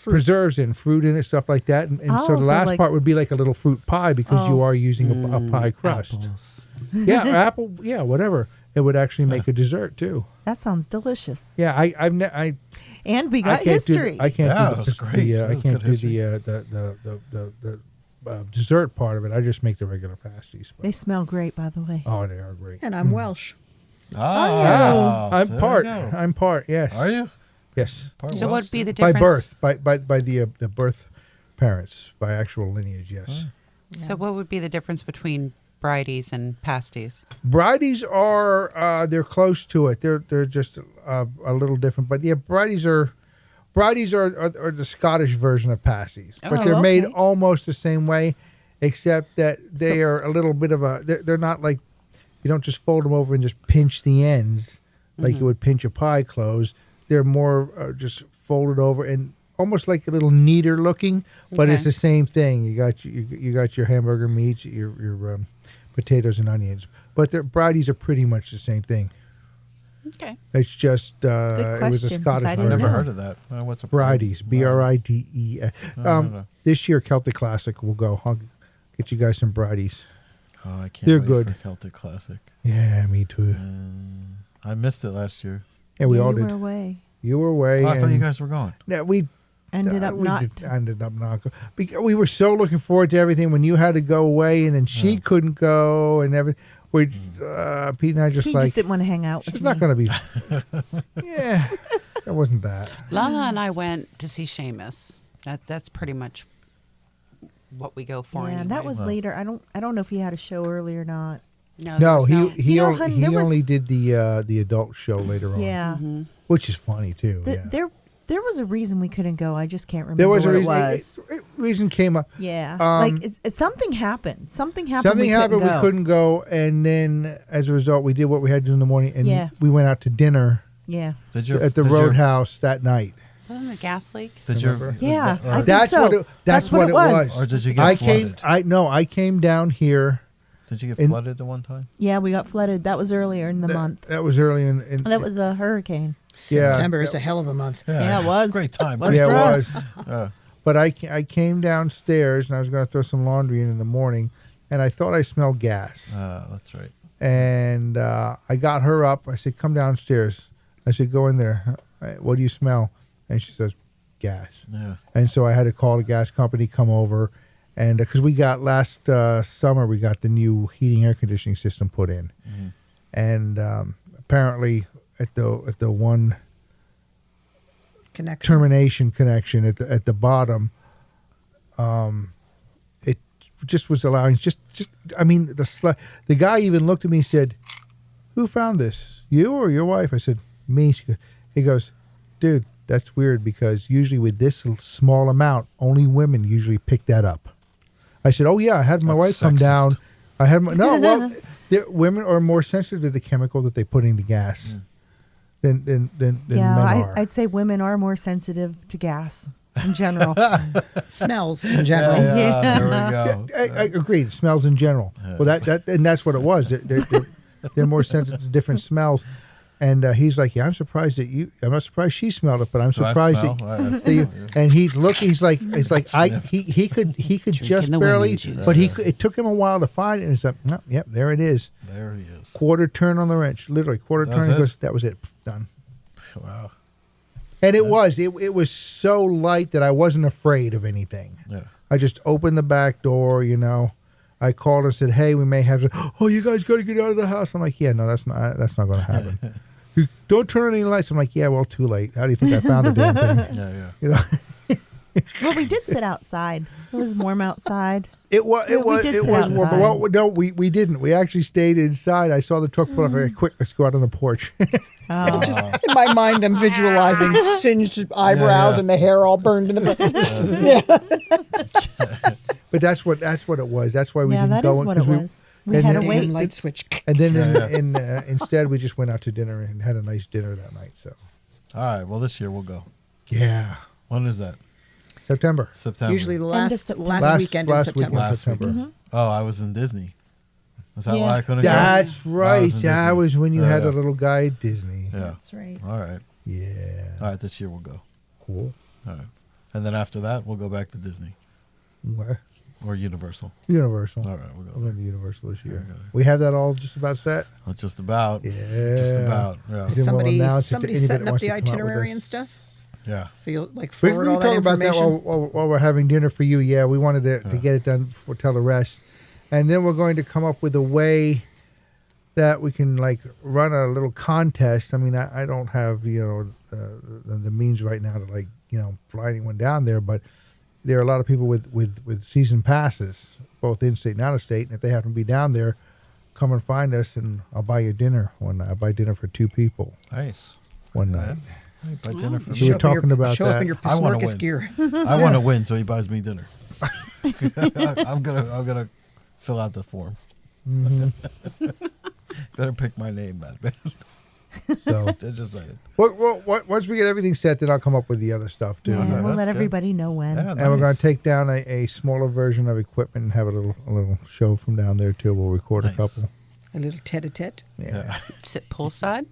preserves in, fruit in it, stuff like that. And so Oh, the so last like- part would be like a little fruit pie because you are using a pie crust. Apples. Yeah, apple, yeah, whatever. It would actually make a dessert too. That sounds delicious. Yeah, I And we I got can't history. I can't Yeah, do that's great. I That was can't good do the dessert part of it. I just make the regular pasties. But, They smell great, by the way. oh, they are great. And I'm Welsh. Ah, I'm so there part. you go. I'm part. Yes. Are you? Yes. Part So Welsh? what would be the By difference? birth, by the birth parents, by actual lineage. Yes. So what would be the difference between Varieties and Pasties? Varieties are they're close to it. They're just a little different, but yeah, varieties are the Scottish version of pasties, but they're made okay. almost the same way, except that they are a little bit of a. They're not like you don't just fold them over and just pinch the ends like you would pinch a pie close. They're more just folded over and almost like a little neater looking, but it's the same thing. You got your hamburger meats, your potatoes and onions, but their varieties are pretty much the same thing. Okay. It's just it was a question, 'cause Scottish I I've didn't version. never know. heard of that. What's a Varieties, BRIDE. no. This year, Celtic Classic will go. I'll get you guys some varieties. Oh, I can't They're wait good. for Celtic Classic. Yeah, me too. I missed it last year. Yeah, we all you did. were away. You were away. Oh, I thought and- you guys were going. Yeah, we Ended up not. ended up not. Because we were so looking forward to everything when you had to go away, and then she couldn't go, and everything. We, Pete and I just He like just didn't want to hang out with it's me. not going to be. Yeah, that wasn't that. Lala and I went to see Seamus. That's pretty much what we go for. Yeah, anyway. that was later. I don't know if he had a show early or not. no. No, there's he You know, only, hun, he there was- only did the adult show later on. Yeah, which is funny too. The- yeah. there was a reason we couldn't go. I just can't remember There was what a reason. it was. Reason came up. Yeah, Um, something happened. Something happened. Something we happened. Couldn't We couldn't go, and then as a result, we did what we had to do in the morning, and Yeah. we went out to dinner Yeah, Did you at the did your- Roadhouse that night. Wasn't the gas leak? Did your Remember? yeah. or- I think That's so. what it. That's what it was. Or did you get I flooded? I came down here. Did you get in- flooded at one time? Yeah, we got flooded. That was earlier in the month. That was early in. That was a hurricane. September is a hell of a month. Yeah, it was. Great time. Was yeah, it for was. us. But I came downstairs and I was going to throw some laundry in the morning, and I thought I smelled gas. That's right. And I got her up. I said, "Come downstairs." I said, "Go in there. What do you smell?" And she says, "Gas." Yeah. And so I had to call the gas company, come over, and because we got last summer, we got the new heating air conditioning system put in, and apparently at the one Connection. termination connection at the bottom, it just was allowing just I mean the guy even looked at me and said, "Who found this? You or your wife?" I said, "Me." He goes, "Dude, that's weird because usually with this small amount, only women usually pick that up." I said, "Oh yeah, I had my wife That's come sexist. down. I had my well, women are more sensitive to the chemical that they put into gas than men are." I'd say women are more sensitive to gas in general. Smells in general. Yeah. There we go. I agree. It smells in general. Well, that and that's what it was. They're more sensitive to different smells. And he's like, "Yeah, I'm surprised that you. I'm not surprised she smelled it, but I'm Do I surprised smell? that you." And he's looking. He's like, he could just the barely, women juice. but it took him a while to find it. And he's like, "No, yep, there it is. There he is. Quarter turn on the wrench, literally quarter That turn." was He it? goes, "That was it, done." Wow. And it was so light that I wasn't afraid of anything. Yeah. I just opened the back door, I called and said, "Hey, we may have to." "Oh, you guys got to get out of the house." I'm like, "Yeah, no, that's not going to happen." "You don't turn on any lights." I'm like, "Yeah, well, too late. How do you think I found the damn thing?" Yeah. You know, Well, we did sit outside. It was warm outside. it was Yeah, we did sit warm. outside. Well, no, we didn't. We actually stayed inside. I saw the truck pull up very quick. Let's go out on the porch. Oh. Just in my mind, I'm visualizing singed eyebrows Yeah. and the hair all burned in the front. But that's what it was. That's why we Yeah, didn't that go. is what it 'cause was. We and had to then- wait. Damn light switch. And then instead we just went out to dinner and had a nice dinner that night. So All right. Well, this year we'll go. yeah, When is that? September. September. Usually the End of last September. weekend in last September. weekend in Last September. weekend. Oh, I was in Disney. Is that Yeah. why I couldn't go? That's I right. was in That Disney. was when you Yeah, had yeah. a little guy at Disney. Yeah. That's right. All right. Yeah. All right. This year we'll go. Cool. All right. And then after that, we'll go back to Disney Where? or Universal. Universal. All right. We'll We're go. going to Universal this year. Okay. We have that all just about set. Well, just about. Yeah. Just about. Yeah. Then we'll Somebody, announce it to somebody's anybody setting that up wants the to come out with itinerary us. and stuff. Yeah. So you'll like We forward can all that talk about that information. while we're having dinner for you. Yeah, we wanted to get it done before tell the rest. And then we're going to come up with a way that we can like run a little contest. I mean, I don't have, the means right now to like, fly anyone down there, but there are a lot of people with season passes, both in state and out of state. And if they happen to be down there, come and find us, and I'll buy you dinner. I buy dinner for 2 people Nice. one night. Hey, buy dinner for We were me. talking about show up that. in your I wanna PSNORKIS win. gear. I want to win, so he buys me dinner. I'm gonna fill out the form. Better pick my name, Madman. So Just saying. well, once we get everything set, then I'll come up with the other stuff too. Yeah, Okay, we'll that's let good. everybody know when. Yeah, And we're going nice. to take down a smaller version of equipment and have a little show from down there too. We'll record Nice. a couple. A little tete-a-tete. Yeah. Sit poolside.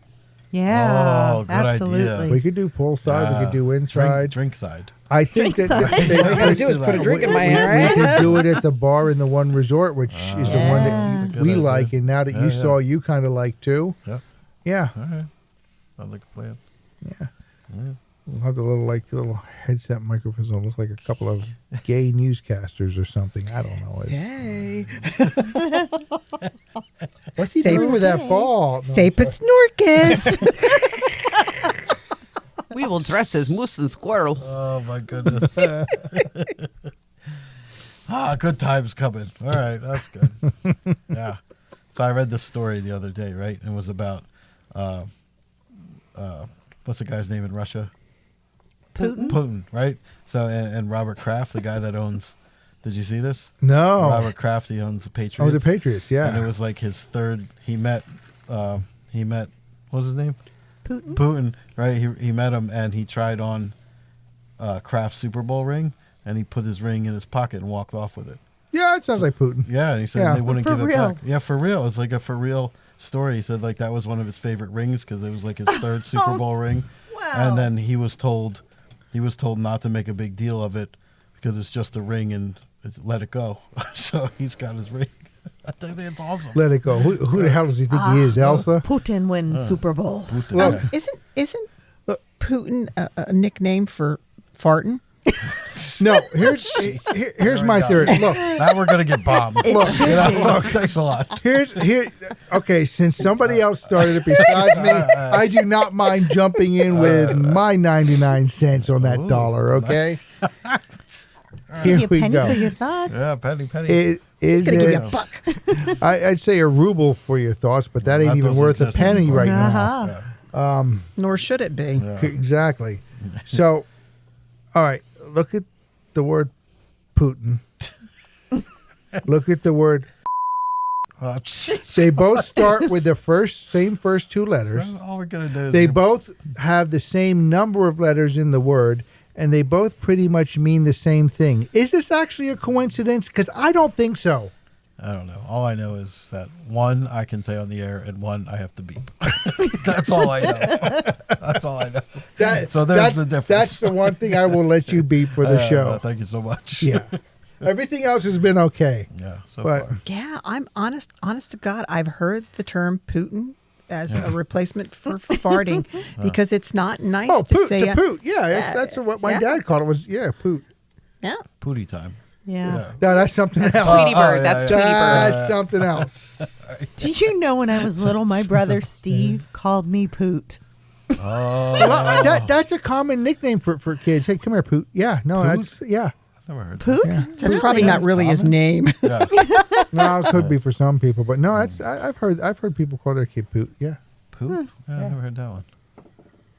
Yeah, Oh, good idea. absolutely. We could do poolside. We could do inside. Drink side. I think Drink that side. All you gotta do is put a drink in my hand, we right? could do it at the bar in the one resort, which is the one Yeah. that That's a good we idea. like. And now that Yeah, you yeah. saw, you kind of like too. Yeah. Yeah. All right. Sounds like a plan. Yeah. We'll have the little headset microphones. It'll look like a couple of gay newscasters or something. I don't know. Hey. What's he doing with that ball? No, Say PSNORKIS. We will dress as moose and squirrel. Oh my goodness. Good times coming. All right, that's good. Yeah. So I read this story the other day, right? It was about what's the guy's name in Russia? Putin? Putin, right? So and Robert Kraft, the guy that owns. Did you see this? No. Robert Kraft, he owns the Patriots. Oh, the Patriots. Yeah. And it was like his third. He met. What was his name? Putin? Putin, right? He met him and he tried on Kraft's Super Bowl ring, and he put his ring in his pocket and walked off with it. Yeah, it sounds like Putin. Yeah, and he said Yeah. they wouldn't For give real? it back. Yeah, for real. It's like a for real story. He said like that was one of his favorite rings because it was like his third Super Bowl ring. Wow. And then he was told not to make a big deal of it because it's just a ring and let it go. So he's got his ring. I think it's awesome. Let it go. Who the hell does he think he is, Elsa? Putin wins Super Bowl. Putin, Look. yeah. Isn't Putin a nickname for farting? No, here's my theory. Look, Now we're gonna get bombed. Look, Thanks a lot. here. Okay, since somebody else started it besides me, I do not mind jumping in with my 99 cents on that dollar. Okay. Here Give we you a penny go. for your thoughts. Yeah, penny. It is. Gonna give you a it- buck. I'd say a ruble for your thoughts, but that ain't That even doesn't worth a exist penny anymore. right now. Uh-huh. Nor should it be. Exactly. So, all right, look at the word Putin. Look at the word. Oh, jeez. They both start with the same first 2 letters. All we're gonna do is They both have the same number of letters in the word, and they both pretty much mean the same thing. Is this actually a coincidence? Because I don't think so. I don't know. All I know is that one I can say on the air and one I have to beep. That's all I know. That's all I know. So there's the difference. That's the one thing I will let you beat for the show. Thank you so much. Yeah. Everything else has been okay. Yeah. So But- far. Yeah, I'm honest to God, I've heard the term Putin as a replacement for farting because it's not nice Oh, to poot, say to poot. Yeah, that's what my yeah. dad called it. Was poot. Yeah. Pooty time. Yeah. No, that's something else. Tweety bird. yeah, That's yeah. Tweety bird. That's something else. Do you know when I was little, my brother Steve called me Poot? Oh, That's a common nickname for kids. Hey, come here, poot. Yeah, no, Poot? that's yeah. never heard. Poot? That's probably not really his name. That. Yeah. No, it could be for some people, but no, that's I've heard people call their kid poot. Yeah, Poot. Yeah, I never heard that one.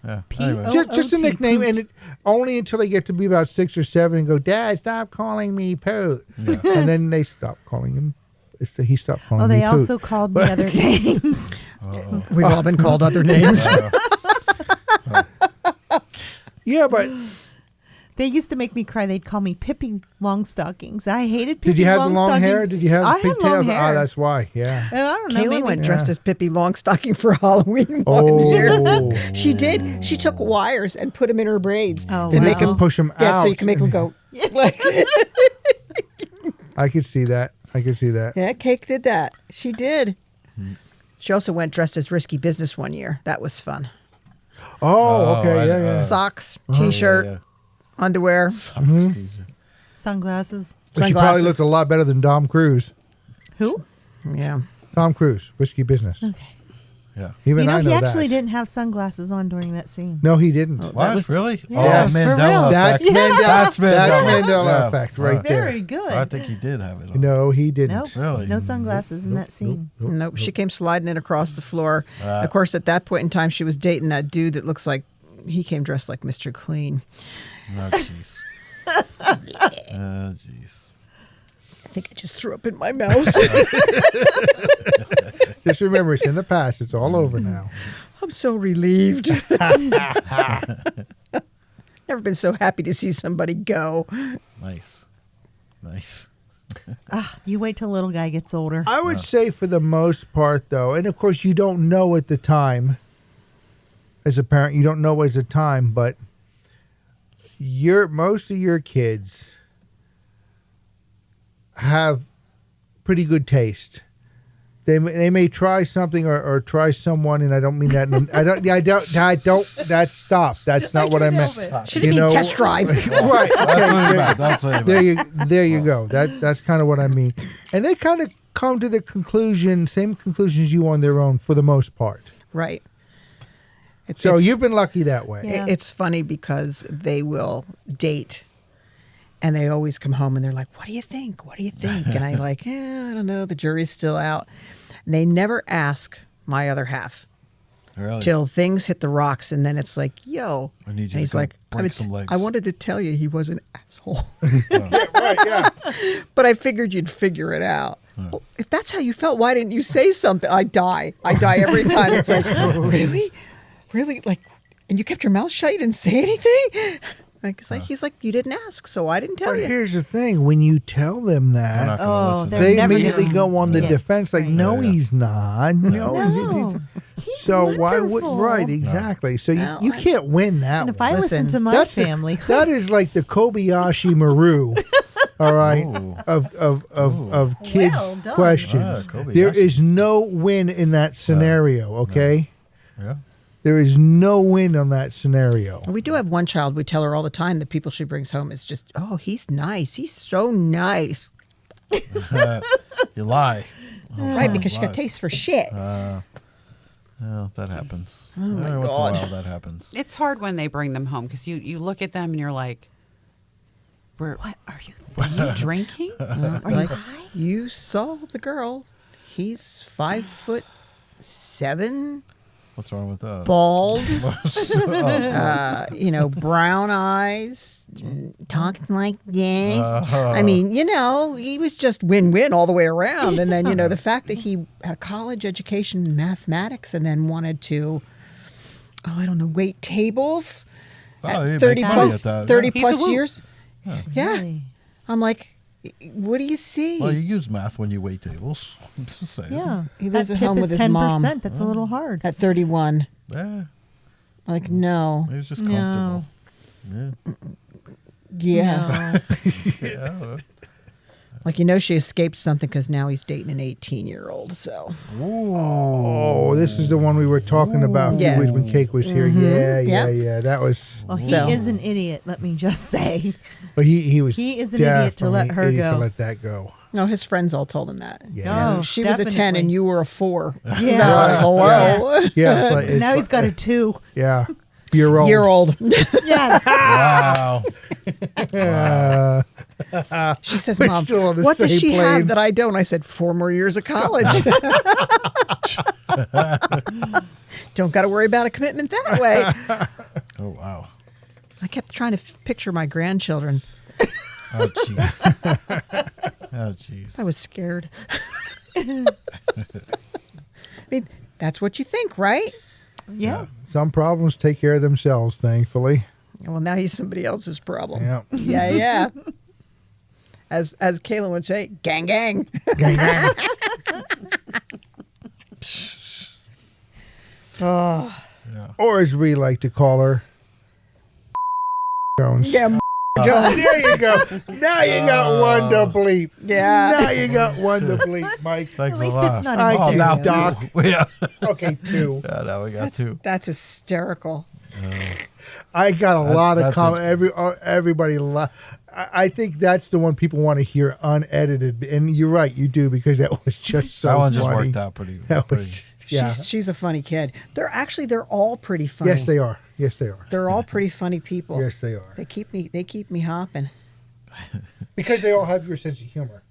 Yeah. P- Anyway. Oh, just a O-T, nickname, poot. and it, only until they get to be about 6 or 7 and go, Dad, stop calling me poot, and then they stop calling him. He stopped calling Oh, me they poot. also called me other names. We've all been called other names. Yeah, but They used to make me cry. They'd call me Pippi Longstockings. I hated Pippi did you have the long Longstockings. hair? Did you have I had pigtails? long hair. Oh, that's why. Yeah. I don't know. Kaylin maybe- went dressed as Pippi Longstocking for Halloween one year. Oh, She did. She took wires and put them in her braids Oh, to wow. make them push 'em Yeah, so you out. can make them go. Like, I could see that. I could see that. yeah, Cake did that. She did. She also went dressed as Risky Business one year. That was fun. Oh, okay. I- Yeah, yeah. Socks, t-shirt, Yeah, underwear. yeah. Sunglasses. But she probably Sunglasses. looked a lot better than Tom Cruise. Who? Yeah. Tom Cruise, Risky Business. Okay. Yeah. Even I know he actually that. didn't have sunglasses on during that scene. No, he didn't. What? Really? Yeah, Oh, for real. Mandela That's effect. Mandela. That's Mandela Yeah. effect right there. Very good. I think he did have it on. No, he didn't. Nope. Really? No sunglasses in that scene. Nope. She came sliding in across the floor. Of course, at that point in time, she was dating that dude that looks like he came dressed like Mr. Clean. Oh, jeez. Oh, jeez. I think I just threw up in my mouth. Just remember, it's in the past. It's all over now. I'm so relieved. Never been so happy to see somebody go. Nice. Nice. You wait till little guy gets older. I would say for the most part, though, and of course you don't know at the time. As a parent, you don't know at the time, but most of your kids have pretty good taste. They may try something or try someone, and I don't mean that. That's stop. That's not what I meant. She didn't mean test drive. Right. That's what he There you go. That's kind of what I mean. And they kind of come to the same conclusions you on their own for the most part. Right. So you've been lucky that way. Yeah. It's funny because they will date and they always come home and they're like, what do you think? What do you think? And I'm like, I don't know. The jury's still out. And they never ask my other half Really? till things hit the rocks. And then it's like, yo. I need you and to he's go like, break some legs. I wanted to tell you he was an asshole. Right, yeah. But I figured you'd figure it out. Well, if that's how you felt, why didn't you say something? I die every time. It's like, really? Really? Like, and you kept your mouth shut? You didn't say anything? Like, it's like he's like, you didn't ask, so I didn't tell But you. here's the thing: when you tell them We're that, not gonna listen. they're they never immediately gonna go on the get- defense, like, right. "No, Yeah. he's not. No, No, he's So why would wonderful. right exactly? So Well, you can't win that. And if one. I listen to my That's family, that is like the Kobayashi Maru. All right, Ooh. of kids' Well done. questions. Kobayashi. There is no win in that scenario. Okay, Yeah. there is no win on that scenario. We do have one child. We tell her all the time the people she brings home is just, oh, he's nice. He's so nice. You lie. Right, because she got Lie. taste for shit. Well, that happens. Oh, my Every once in a God. while, that happens. It's hard when they bring them home because you look at them and you're like, what are you? are you drinking? Are you Like, high? you saw the girl. He's 5'7", What's wrong with that? bald, Oh, brown eyes, talking like this. I mean, he was just win-win all the way around. And then, the fact that he had a college education in mathematics and then wanted to, wait tables Oh, at you 30 make money plus, at that, 30 yeah. He's plus a whoop. years. Yeah. Really? I'm like, what do you see? Well, you use math when you wait tables. Just saying. Yeah, He lives that at tip home is with his mom. 10%. That's a little hard. At 31. Yeah. Like, no. He was just No. comfortable. Yeah. No. Yeah. Like, she escaped something because now he's dating an 18-year-old. So, Oh, this is the one we were talking about a few Yeah. weeks when Cake was here. Yeah. That was. Well, he So- is an idiot. Let me just say. But he was. He is an idiot to let definitely her idiot go. To let that go. no, his friends all told him that. Yeah. Oh, She was a 10 definitely. and you were a 4. Yeah. Hello. Yeah. But it's Now he's got a 2. Yeah. Year old. Year old. Yes. Wow. She says, We're Mom, still on the what does same she plane." have that I don't? I said, 4 more years of college. Don't got to worry about a commitment that way. Oh, wow. I kept trying to picture my grandchildren. Oh, jeez. Oh, jeez. I was scared. I mean, that's what you think, right? Yeah. Some problems take care of themselves, thankfully. Well, now he's somebody else's problem. Yeah. Yeah. As Kaylin would say, gang, gang. Gang, gang. Oh, Or as we like to call her, Jones. yeah, Jones. There you go. Now you got one to bleep. Yeah. Now you got one to bleep, Mike. Thanks At least a lot. it's not I a Oh, do, now Doc. two. Yeah. Okay, 2. Yeah, now we got two. That's hysterical. I got a lot of that's comments. Everybody. I think that's the one people want to hear unedited, and you're right, you do, because that was just so That one just funny. worked out pretty. That was pretty just, Yeah. She's a funny kid. They're all pretty funny. Yes, they are. Yes, they are. They're all pretty funny people. Yes, they are. They keep me hopping. Because they all have your sense of humor.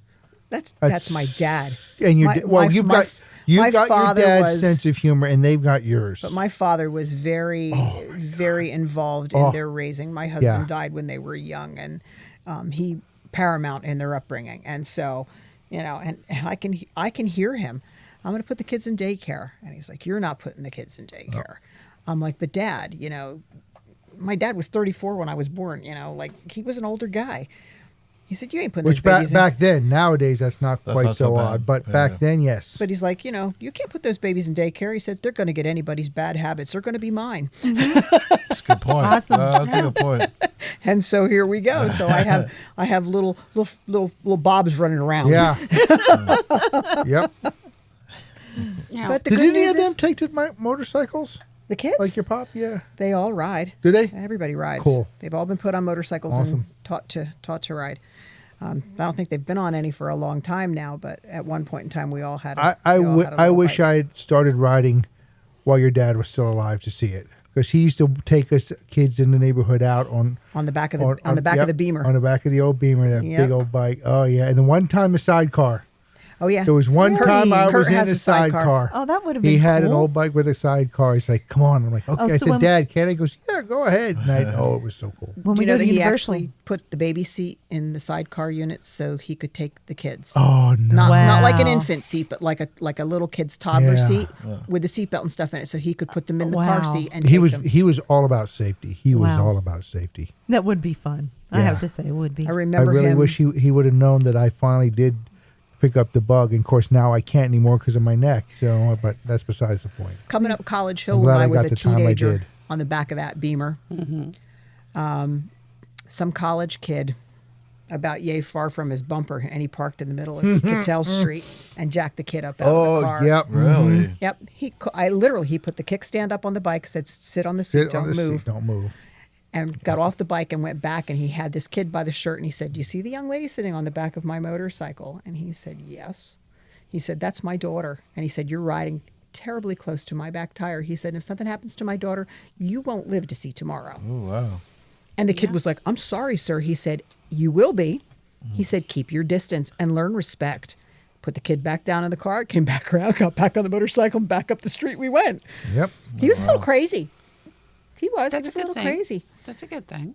That's my dad. And you, you've got your father dad's sense of humor, and they've got yours. But my father was very involved in their raising. My husband died when they were young, and he paramount in their upbringing. And so, and I can hear him. I'm going to put the kids in daycare, and he's like, "You're not putting the kids in daycare." I'm like, "But Dad, my dad was 34 when I was born. He was an older guy." He said, "You ain't putting those babies in." Back then, nowadays, that's not quite so odd. But back then, yes. But he's like, you can't put those babies in daycare. He said, "They're going to get anybody's bad habits. They're going to be mine." That's a good point. Awesome. That's a good point. And so here we go. So I have little Bobs running around. Yeah. Yep. Yeah. But the Did good any news of them is take to motorcycles? the kids, Like your pop? Yeah. they all ride. Do they? Everybody rides. Cool. They've all been put on motorcycles and taught to ride. I don't think they've been on any for a long time now, but at one point in time, we all had. I wish I had started riding while your dad was still alive to see it, because he used to take us kids in the neighborhood out on the back of the Beamer. On the back of the old Beamer, that Yep. big old bike. Oh yeah, and the one time a sidecar. Oh yeah. There was one time I Kurt was in has a a sidecar. sidecar. Oh, that would have been He had an cool. old bike with a sidecar. He's like, "Come on." I'm like, "Okay." I so said, when- "Dad, can I?" He goes, "Yeah, go ahead." And it was so cool. When Do we you know go that to he Universal, actually put the baby seat in the sidecar unit so he could take the kids? Oh no! Not like an Wow. infant seat, but like a little kid's toddler Yeah. seat with the seatbelt and stuff in it, so he could put them in the car Wow. seat and He take was them. all about safety. He was Wow. all about safety. that would be fun. I Yeah. have to say, it would be. I I remember really him. wish he would have known that I finally did pick up the bug. And of course, now I can't anymore because of my neck. So, but that's besides the point. coming up College Hill I'm when glad I I was got a the time I teenager did. on the back of that Beamer. Some college kid about yay far from his bumper, and he parked in the middle of Cattell Street and jacked the kid up out of the car. yep. Really? Yep. He put the kickstand up on the bike, said, "Sit on the seat, Sit on don't the move." seat, don't move. And got off the bike and went back, and he had this kid by the shirt, and he said, "Do you see the young lady sitting on the back of my motorcycle?" And he said, "Yes." He said, "That's my daughter." And he said, "You're riding terribly close to my back tire." He said, "If something happens to my daughter, you won't live to see tomorrow." Oh, wow. And the kid was like, "I'm sorry, sir." He said, "You will be." He said, "Keep your distance and learn respect." Put the kid back down in the car, came back around, got back on the motorcycle, and back up the street we went. Yep. He was a little crazy. He was. That's He was a a good little thing. crazy. That's a good thing.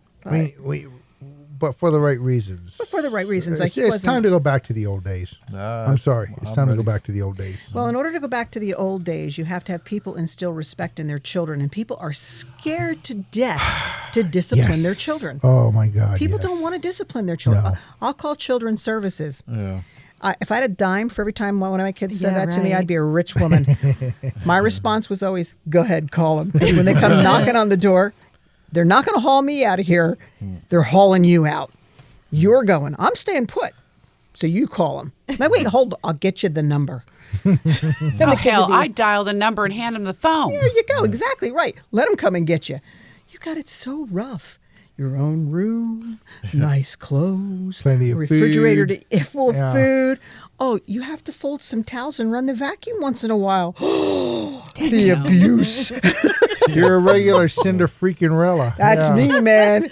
But for the right reasons. But for the right reasons. It's, it's time to go back to the old days. I'm sorry. It's time to go back to the old days. Well, in order to go back to the old days, you have to have people instill respect in their children, and people are scared to death to discipline their children. Oh my God. People yes. don't want to discipline their children. No. I'll call children's services. Yeah. If I had a dime for every time one of my kids said Yeah, that to me, right. I'd be a rich woman. My response was always, "Go ahead, call them." Because when they come knocking on the door, they're not going to haul me out of here. They're hauling you out. You're going. I'm staying put. So you call them. Now, wait, hold on. I'll get you the number. Oh, kids hell, would be- I'd dial the number and hand him the phone. There you go. Exactly right. Let them come and get you. You got it so rough. Your own room, nice clothes, Plenty of refrigerator food. full Yeah. of food. Oh, you have to fold some towels and run the vacuum once in a while. The abuse. You're a regular Cinder freaking-rella. That's me, man.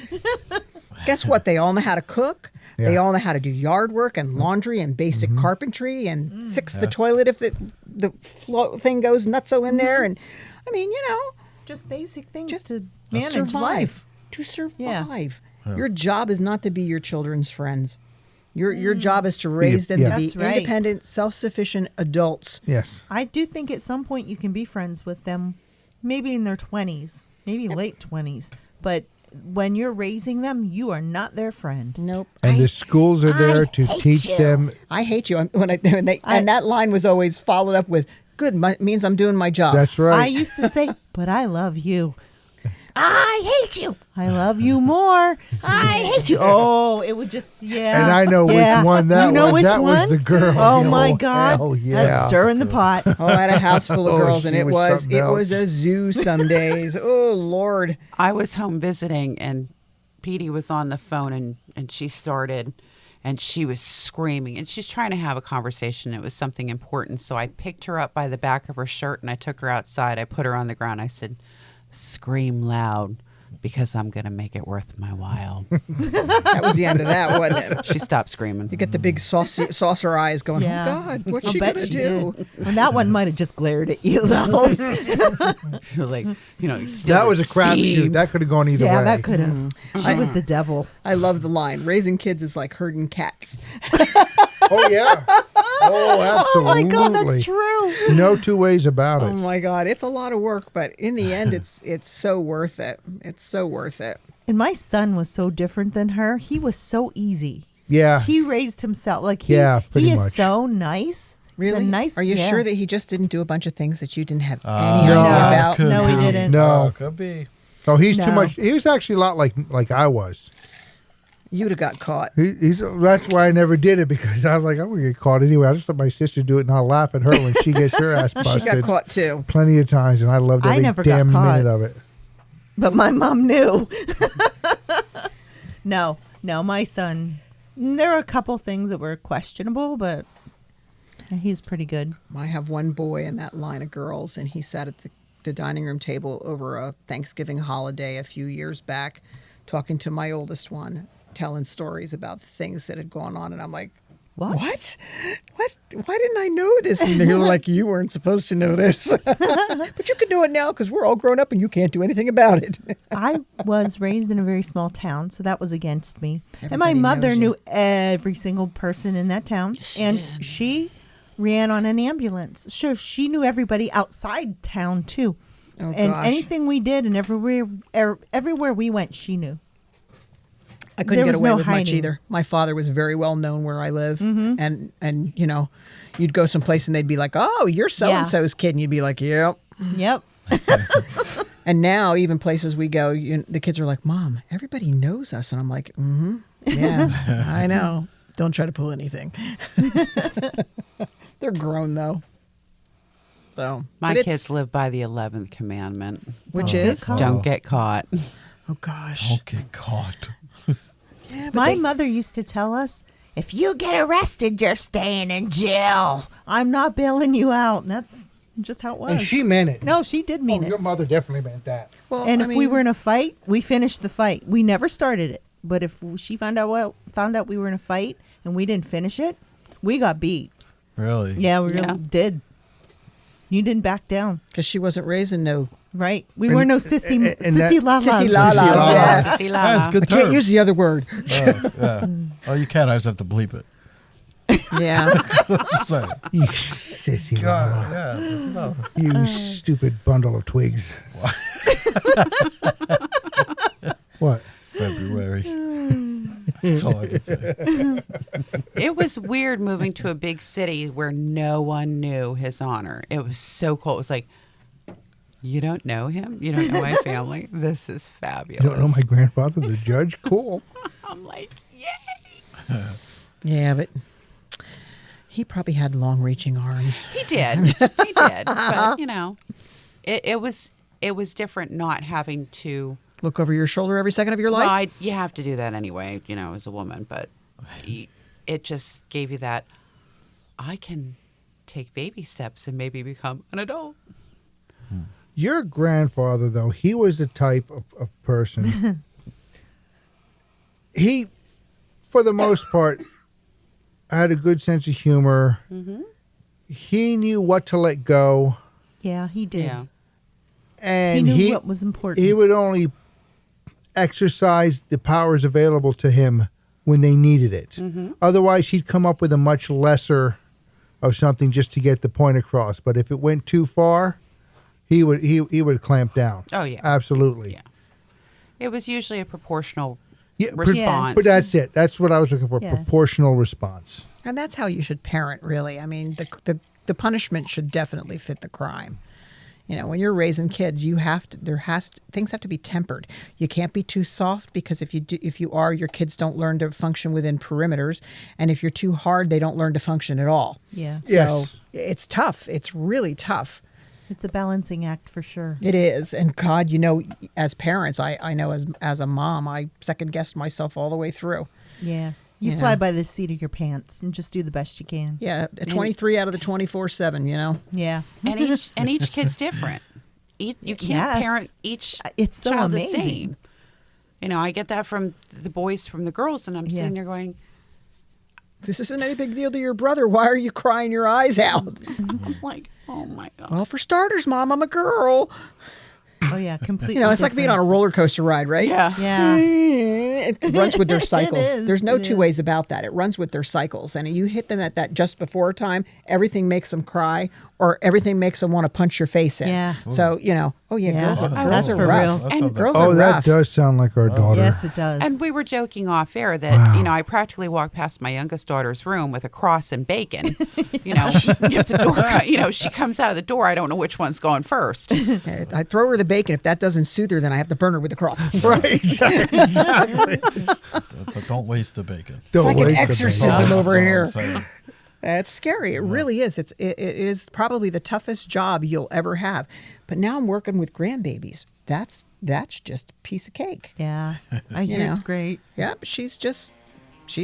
Guess what? They all know how to cook. They Yeah. all know how to do yard work and laundry and basic carpentry and fix the toilet if the thing goes nutso in there. And I mean, Just basic things Just to manage survive. life. To survive. Yeah. Your job is not to be your children's friends. Your job is to raise them to be That's right. independent, self-sufficient adults. Yes. I do think at some point you can be friends with them, maybe in their 20s, maybe late 20s. But when you're raising them, you are not their friend. Nope. And the schools are there to teach them. I hate you. And that line was always followed up with, "Good, means I'm doing my job." That's right. I used to say, but I love you. I hate you. I love you more. I hate you. Oh, it would just, yeah. And I know yeah. which one that you know was. Which That was one? the girl. Oh, Oh, my God. hell yeah. That's stirring the pot. Oh, I had a house full of Oh, girls, and she it was was something else. a zoo some days. Oh, Lord. I was home visiting, and Petey was on the phone, and she started, and she was screaming, and she's trying to have a conversation. It was something important. So I picked her up by the back of her shirt and I took her outside. I put her on the ground. I said, scream loud, because I'm going to make it worth my while. That was the end of that, wasn't it? She stopped screaming. You get the big saucer eyes going, Yeah. oh, God, what's I'll she bet going to she do? did. And that one might have just glared at you, though. She was like, That was a crapshoot. That could have gone either Yeah, way. that could have. She was the devil. I love the line, raising kids is like herding cats. Oh, yeah. Oh, absolutely. Oh, my God, that's true. No two ways about Oh, it. my God. It's a lot of work, but in the end, it's so worth it. It's so worth it. And my son was so different than her. He was so easy. Yeah. He raised himself. Like, Yeah, pretty he is much. so nice. He's a Really? nice, Are you yeah. sure that he just didn't do a bunch of things that you didn't have any No. idea about? Could No, he be. didn't. No. Could be. Oh, he's too No. much. He was actually a lot like I was. You would have got caught. That's why I never did it, because I was like, I'm going to get caught anyway. I just let my sister do it, and I'll laugh at her when she gets her ass She busted. got caught too. Plenty of times, and I loved I every never got damn caught. minute of it. But my mom knew. No, my son. There were a couple things that were questionable, but he's pretty good. I have one boy in that line of girls, and he sat at the dining room table over a Thanksgiving holiday a few years back, talking to my oldest one, telling stories about the things that had gone on. And I'm like, What? What? Why didn't I know this? And they were like, you weren't supposed to know this. But you can know it now because we're all grown up and you can't do anything about it. I was raised in a very small town, so that was against me. And Everybody my mother knows you. knew every single person in that town. And she ran on an ambulance. Sure, she knew everybody outside town, too. Oh, and gosh. anything we did and everywhere we went, she knew. I couldn't There get was away no with much hiding. either. My father was very well known where I live, and you know, you'd go someplace and they'd be like, "Oh, you're so and so's kid," and you'd be like, "Yep." Yep. And now, even places we go, the kids are like, "Mom, everybody knows us," and I'm like, yeah, I know. Don't try to pull anything." They're grown though. So My but it's- kids live by the 11th commandment. which Don't get is, caught. Don't get caught. oh gosh, Don't get caught. yeah, but My they- mother used to tell us, if you get arrested, you're staying in jail. I'm not bailing you out. And that's just how it was. And she meant it. No, she did mean Oh, your it. mother definitely meant that. well, And I if we mean, were in a fight, we finished the fight. We never started it. But if she found out we were in a fight and we didn't finish it, we got beat. Really? Yeah, we Yeah. really did. You didn't back down, because she wasn't raising no. right? We were no sissy and that- lalas. Sissy lalas, yeah. Sissy Yeah, it's Lala. a good I can't term. use the other word. Yeah. Oh, you can. I just have to bleep it. Yeah. Sorry. You sissy. mama. Yeah. No. You stupid bundle of twigs. What? February. That's all I can say. It was weird moving to a big city where no one knew his honor. It was so cool. It was like, you don't know him? You don't know my family? This is fabulous. You don't know my grandfather, the judge? Cool. I'm like, yay. Yeah, but he probably had long-reaching arms. He did. He did. But, you know, it was different not having to. Look over your shoulder every second of your life. Well, you have to do that anyway, you know, as a woman. But it just gave you that, I can take baby steps and maybe become an adult. Your grandfather, though, he was the type of person. He, for the most part, had a good sense of humor. Mm-hmm. He knew what to let go, Yeah, he did. Yeah. and He knew what was important. He would only exercise the powers available to him when they needed it. Mm-hmm. Otherwise, he'd come up with a much lesser of something just to get the point across. But if it went too far, he would clamp down. Oh, yeah. Absolutely. Yeah. It was usually a proportional Yeah, response. But that's it. That's what I was looking for. Yes. Proportional response. And that's how you should parent, really. I mean, the punishment should definitely fit the crime. You know, when you're raising kids, things have to be tempered. You can't be too soft, because if you are, your kids don't learn to function within perimeters, and if you're too hard, they don't learn to function at all. Yeah. So Yes. it's tough. It's really tough. It's a balancing act for sure. It is. And God, you know, as parents, I know as a mom, I second guessed myself all the way through. Yeah. You Yeah. fly by the seat of your pants and just do the best you can. Yeah, 23 out of the 24/7. Yeah. And each kid's different. You can't Yes. parent each It's so child amazing. the same. I get that from the boys, from the girls, and I'm Yeah. sitting there going, This isn't any big deal to your brother. Why are you crying your eyes out? I'm like, oh my God. Well, for starters, Mom, I'm a girl. Oh yeah, completely. It's like being on a roller coaster ride, right? Yeah. Yeah. It runs with their cycles. is, There's no it two is. ways about that. It runs with their cycles. And you hit them at that just before time, everything makes them cry or everything makes them want to punch your face in. Yeah. So, Yeah. girls are, girls That's are for rough. real. And Girls Oh, are that rough. does sound like our daughter. Yes, it does. And we were joking off air that, I practically walked past my youngest daughter's room with a cross and bacon. If the door, she comes out of the door, I don't know which one's going first. I throw her the bacon. If that doesn't soothe her, then I have to burn her with the cross. Right, exactly. But don't waste the bacon. Don't like an waste the exorcism bacon. over That's all here. I'm saying. It's scary. It really is. It is probably the toughest job you'll ever have. But now I'm working with grandbabies. That's just a piece of cake. yeah, I hear it's great. Yep, she's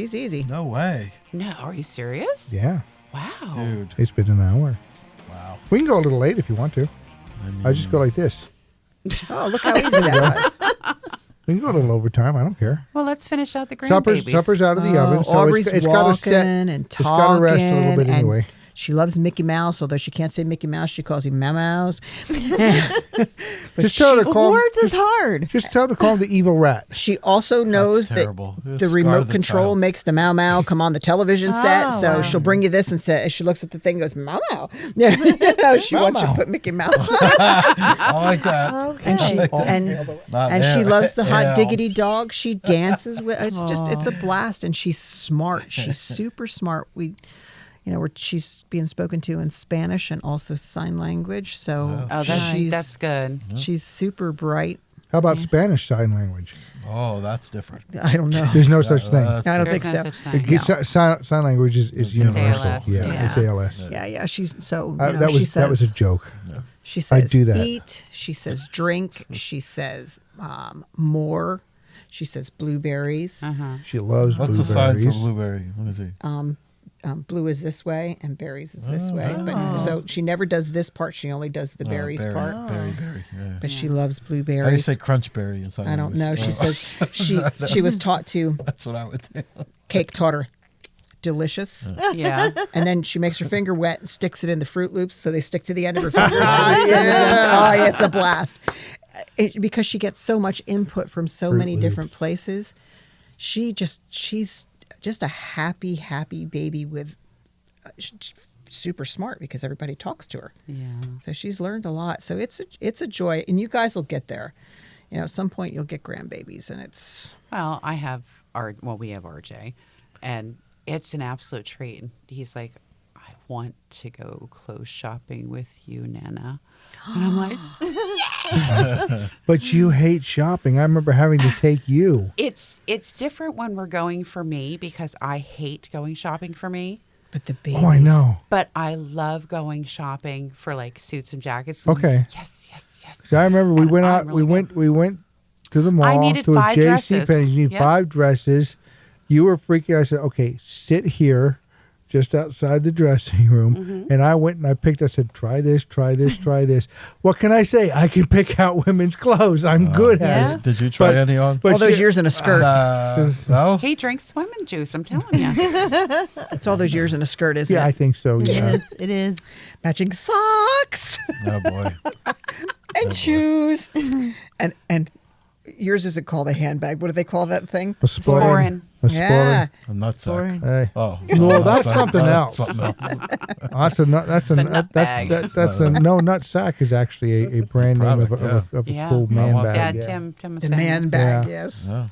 easy. No way. No, are you serious? Yeah, Wow. Dude. it's been an hour. Wow. We can go a little late if you want to. I just go like this. Oh, look how easy that was. We can go a little overtime. I don't care. Well, let's finish out the grandbabies. Supper's out of the oven, so Aubrey's it's got to set. walking and It's got to rest a little bit talking, anyway. and she loves Mickey Mouse, although she can't say Mickey Mouse. She calls him Mouse. Just tell her to call him. Words is hard. Just tell her to call him the evil rat. She also knows that terrible. It'll the scar remote the control child. makes the Mau Mau come on the television set. Oh, So wow. she'll bring you this and say, she looks at the thing and goes, Mau Mau. Yeah. She wants you to put Mickey Mouse on. I like that. Okay. And she Not and she there. loves the hot Yeah. diggity dog. She dances with. It's a blast, and she's smart. She's super smart. She's being spoken to in Spanish and also sign language. So Oh, that's good. she's super bright. How about Spanish sign language? Oh, that's different. I don't know. There's no such thing. I don't There's think no so. such thing. Sign language is universal. ALS. Yeah, Yeah. it's ALS. Yeah. She's so. That she was says, that was a joke. She says do that. eat. She says drink. She says more. She says blueberries. She loves What's the sign for blueberries. blueberry? Let me see. Blue is this way and berries is this way. But so she never does this part. She only does the berries berry, part. Berry. Yeah. But she loves How do you blueberries. say crunch berry in sign I don't language? know. She Oh. says she was taught to. That's what I would do. Cake taught her delicious. Yeah. And then she makes her finger wet and sticks it in the Fruit Loops so they stick to the end of her finger. Yeah, it's a blast. Because she gets so much input from so Fruit many Loops. different places. She's just a happy baby with super smart because everybody talks to her. Yeah. So she's learned a lot. So it's a joy, and you guys will get there. At some point you'll get grandbabies, and it's Well, we have RJ, and it's an absolute treat. And he's like, I want to go clothes shopping with you, Nana. And I'm like, But you hate shopping. I remember having to take you. it's different when we're going for me because I hate going shopping for me. but the babies. Oh, I know. But I love going shopping for like suits and jackets. Okay. Yes. 'Cause I remember we And went I'm out. really We went to the mall. needed to a 5 JC dresses. Penney. You need Yep. 5 dresses. You were freaking. I said, "Okay, sit here, just outside the dressing room." Mm-hmm. And I went and I picked. I said, "Try this, try this, try this." What can I say? I can pick out women's clothes. I'm good at Yeah. it. Did you try But- any on? but All those she- years in a skirt. No. He drinks swimming juice, I'm telling you. It's all those years in a skirt, isn't Yeah, I it? think so. It Yeah. is. It is. Matching socks Oh boy. and shoes. And yours isn't called a handbag. What do they call that thing? A sporting. A Yeah. A nutsack. Boring. Hey. Oh. No, that's something else. Something else. That's a nut. That's a The nut. nut bag. That's a no nut sack is actually a brand name of Product, a yeah. cool I man want bag. Yeah, yeah. Tim was The saying man that. bag, Yeah. yes. Yeah.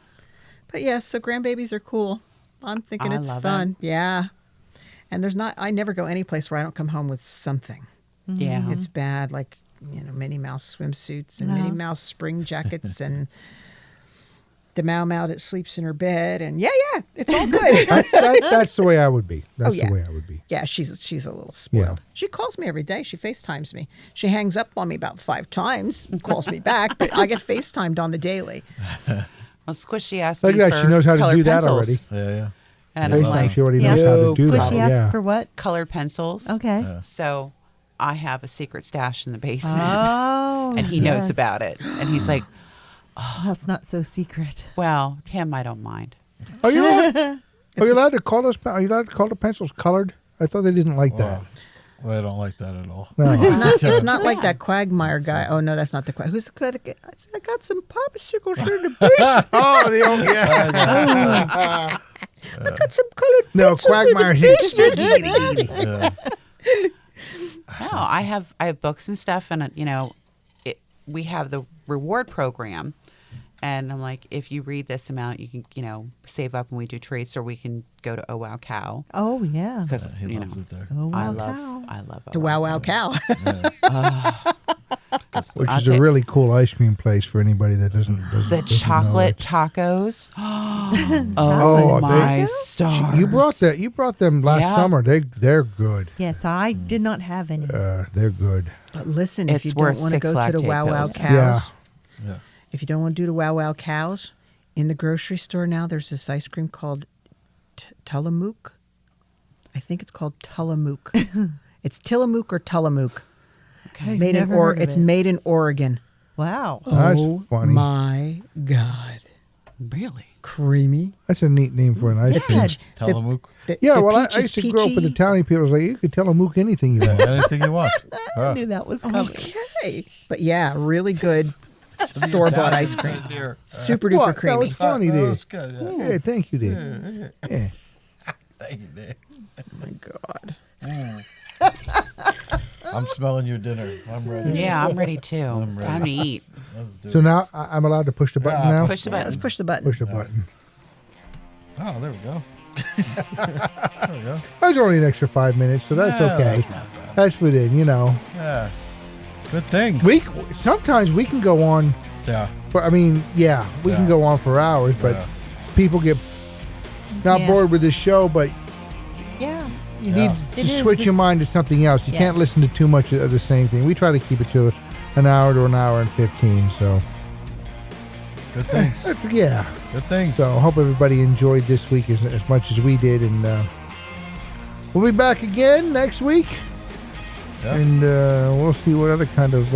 But yeah, so grandbabies are cool. I'm thinking I it's love fun. Yeah. And I never go any place where I don't come home with something. Yeah. It's bad, like, Minnie Mouse swimsuits and Minnie Mouse spring jackets and the Mau Mau that sleeps in her bed. And yeah, it's all good. That's the way I would be. That's yeah. the way I would be. Yeah, she's a little spoiled. Yeah. She calls me every day. She FaceTimes me. She hangs up on me about 5 times and calls me back, but I get FaceTimed on the daily. Well, Squishy asked Look me at for that. She knows how to colored do that pencils. already. Yeah. And Based I'm on like, she already Yeah. knows how to do Squishy that. asked Yeah. for what? colored pencils. Okay. So I have a secret stash in the basement. Oh, And he knows yes. about it. And he's like, That's not so secret. well, him, I don't mind. Are you allowed to call those? Are you allowed to call the pencils colored? I thought they didn't like that. Well, I don't like that at all. No. It's not like that Quagmire guy. Oh no, that's not the Quag. Who's the Quag? I got some popsicles here in the basement. Oh, the old yeah. I got some colored No, pencils in Quagmire. the basement. No, I have books and stuff, and we have the reward program, and I'm like, if you read this amount, you can save up, and we do treats, or we can go to Oh Wow Cow Oh, yeah. because He loves it there. Oh, I wow, love cow. The Wow Wow Cow. Which I'll is a take- really cool ice cream place for anybody that doesn't the know chocolate it. tacos. Oh, my stars! You brought them last Yeah. summer. They're good. Yes, I did not have any. They're good. But listen, It's if you worth don't want to 6 go to the lactate Wow Wow pills. Cows, Yeah. if you don't want to do the Wow Wow Cows, in the grocery store now, there's this ice cream called Tillamook. I think it's called Tillamook. It's Tillamook or Tillamook. Okay. Made in never heard of It's it. made in Oregon. Wow. That's Oh funny. my God. Really? Creamy. That's a neat name for an ice cream. Good. Tillamook. Yeah, the well, I peach is used to grow up with peachy. Italian people. It was like, you could tell a mook anything you want. Anything you want. I knew that was coming. Okay. But yeah, really good store-bought ice cream. Super duper What? That creamy. was funny, That dude. was good. Yeah. Yeah, thank you, dude. Yeah. Thank you, Dave. Oh my God. I'm smelling your dinner. I'm ready. Yeah, I'm ready too. I'm ready. Time to eat. Let's do So it. now I'm allowed to push the button Yeah, now? Push the Yeah, button. let's push the button. Push the button. Oh, there we go. There we go. That was only an extra 5 minutes, so that's Yeah, okay. That's not bad. That's within, Yeah. Good things. Sometimes we can go on Yeah. for, we can Yeah. go on for hours, but Yeah. people get not Yeah. bored with this show, but Yeah. you Yeah. need It to is, switch your it's- mind to something else. You Yeah. can't listen to too much of the same thing. We try to keep it to an hour to an hour and 15, so Good things. that's, yeah. Good things. So hope everybody enjoyed this week as much as we did, and we'll be back again next week, Yeah. and we'll see what other kind of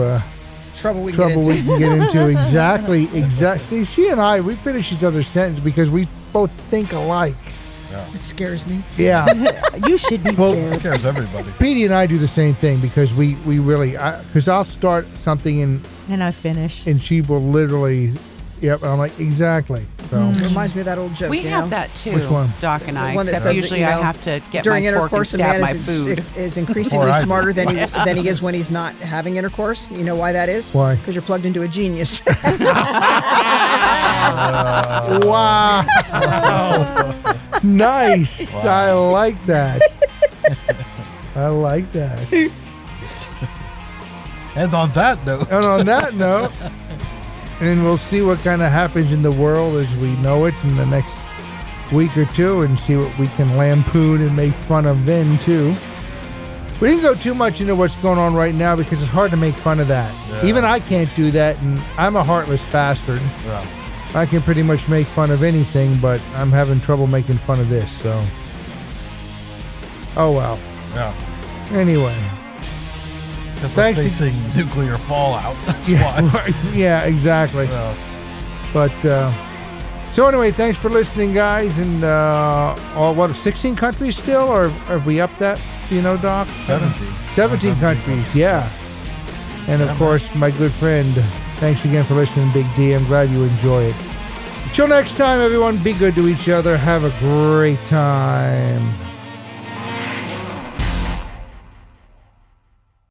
Trouble we trouble get we into. can get into. Exactly. She and I, we finish each other's sentence because we both think alike. It scares me. Yeah. You should be Well, It scared. scares everybody. Petey and I do the same thing because we really, because I'll start something And I finish. and she will literally, yep, and I'm like, exactly. So, It reminds me of that old joke. We you have know? that too, Which one? Doc and I. The one that Except says that, usually you I know, have to get during my fork and intercourse, a stab man my food. is increasingly Or I do. smarter than he is when he's not having intercourse. You know why that is? Why? Because you're plugged into a genius. wow. Nice. I like that. I like that. And on that note, And on that note, and we'll see what kind of happens in the world as we know it in the next week or two, and see what we can lampoon and make fun of then too. We didn't go too much into what's going on right now because it's hard to make fun of that. Yeah. Even I can't do that, and I'm a heartless bastard. yeah. I can pretty much make fun of anything, but I'm having trouble making fun of this, so. Oh well. Yeah. Anyway. Because we're Thanks. facing nuclear fallout. That's Yeah, why. right. Yeah, exactly. Yeah. But so anyway, thanks for listening, guys. And 16 countries still, or have we upped that? Do you know, Doc? 17. 17 countries, yeah. And of course, my good friend. Thanks again for listening, Big D. I'm glad you enjoy it. Until next time, everyone, be good to each other. Have a great time.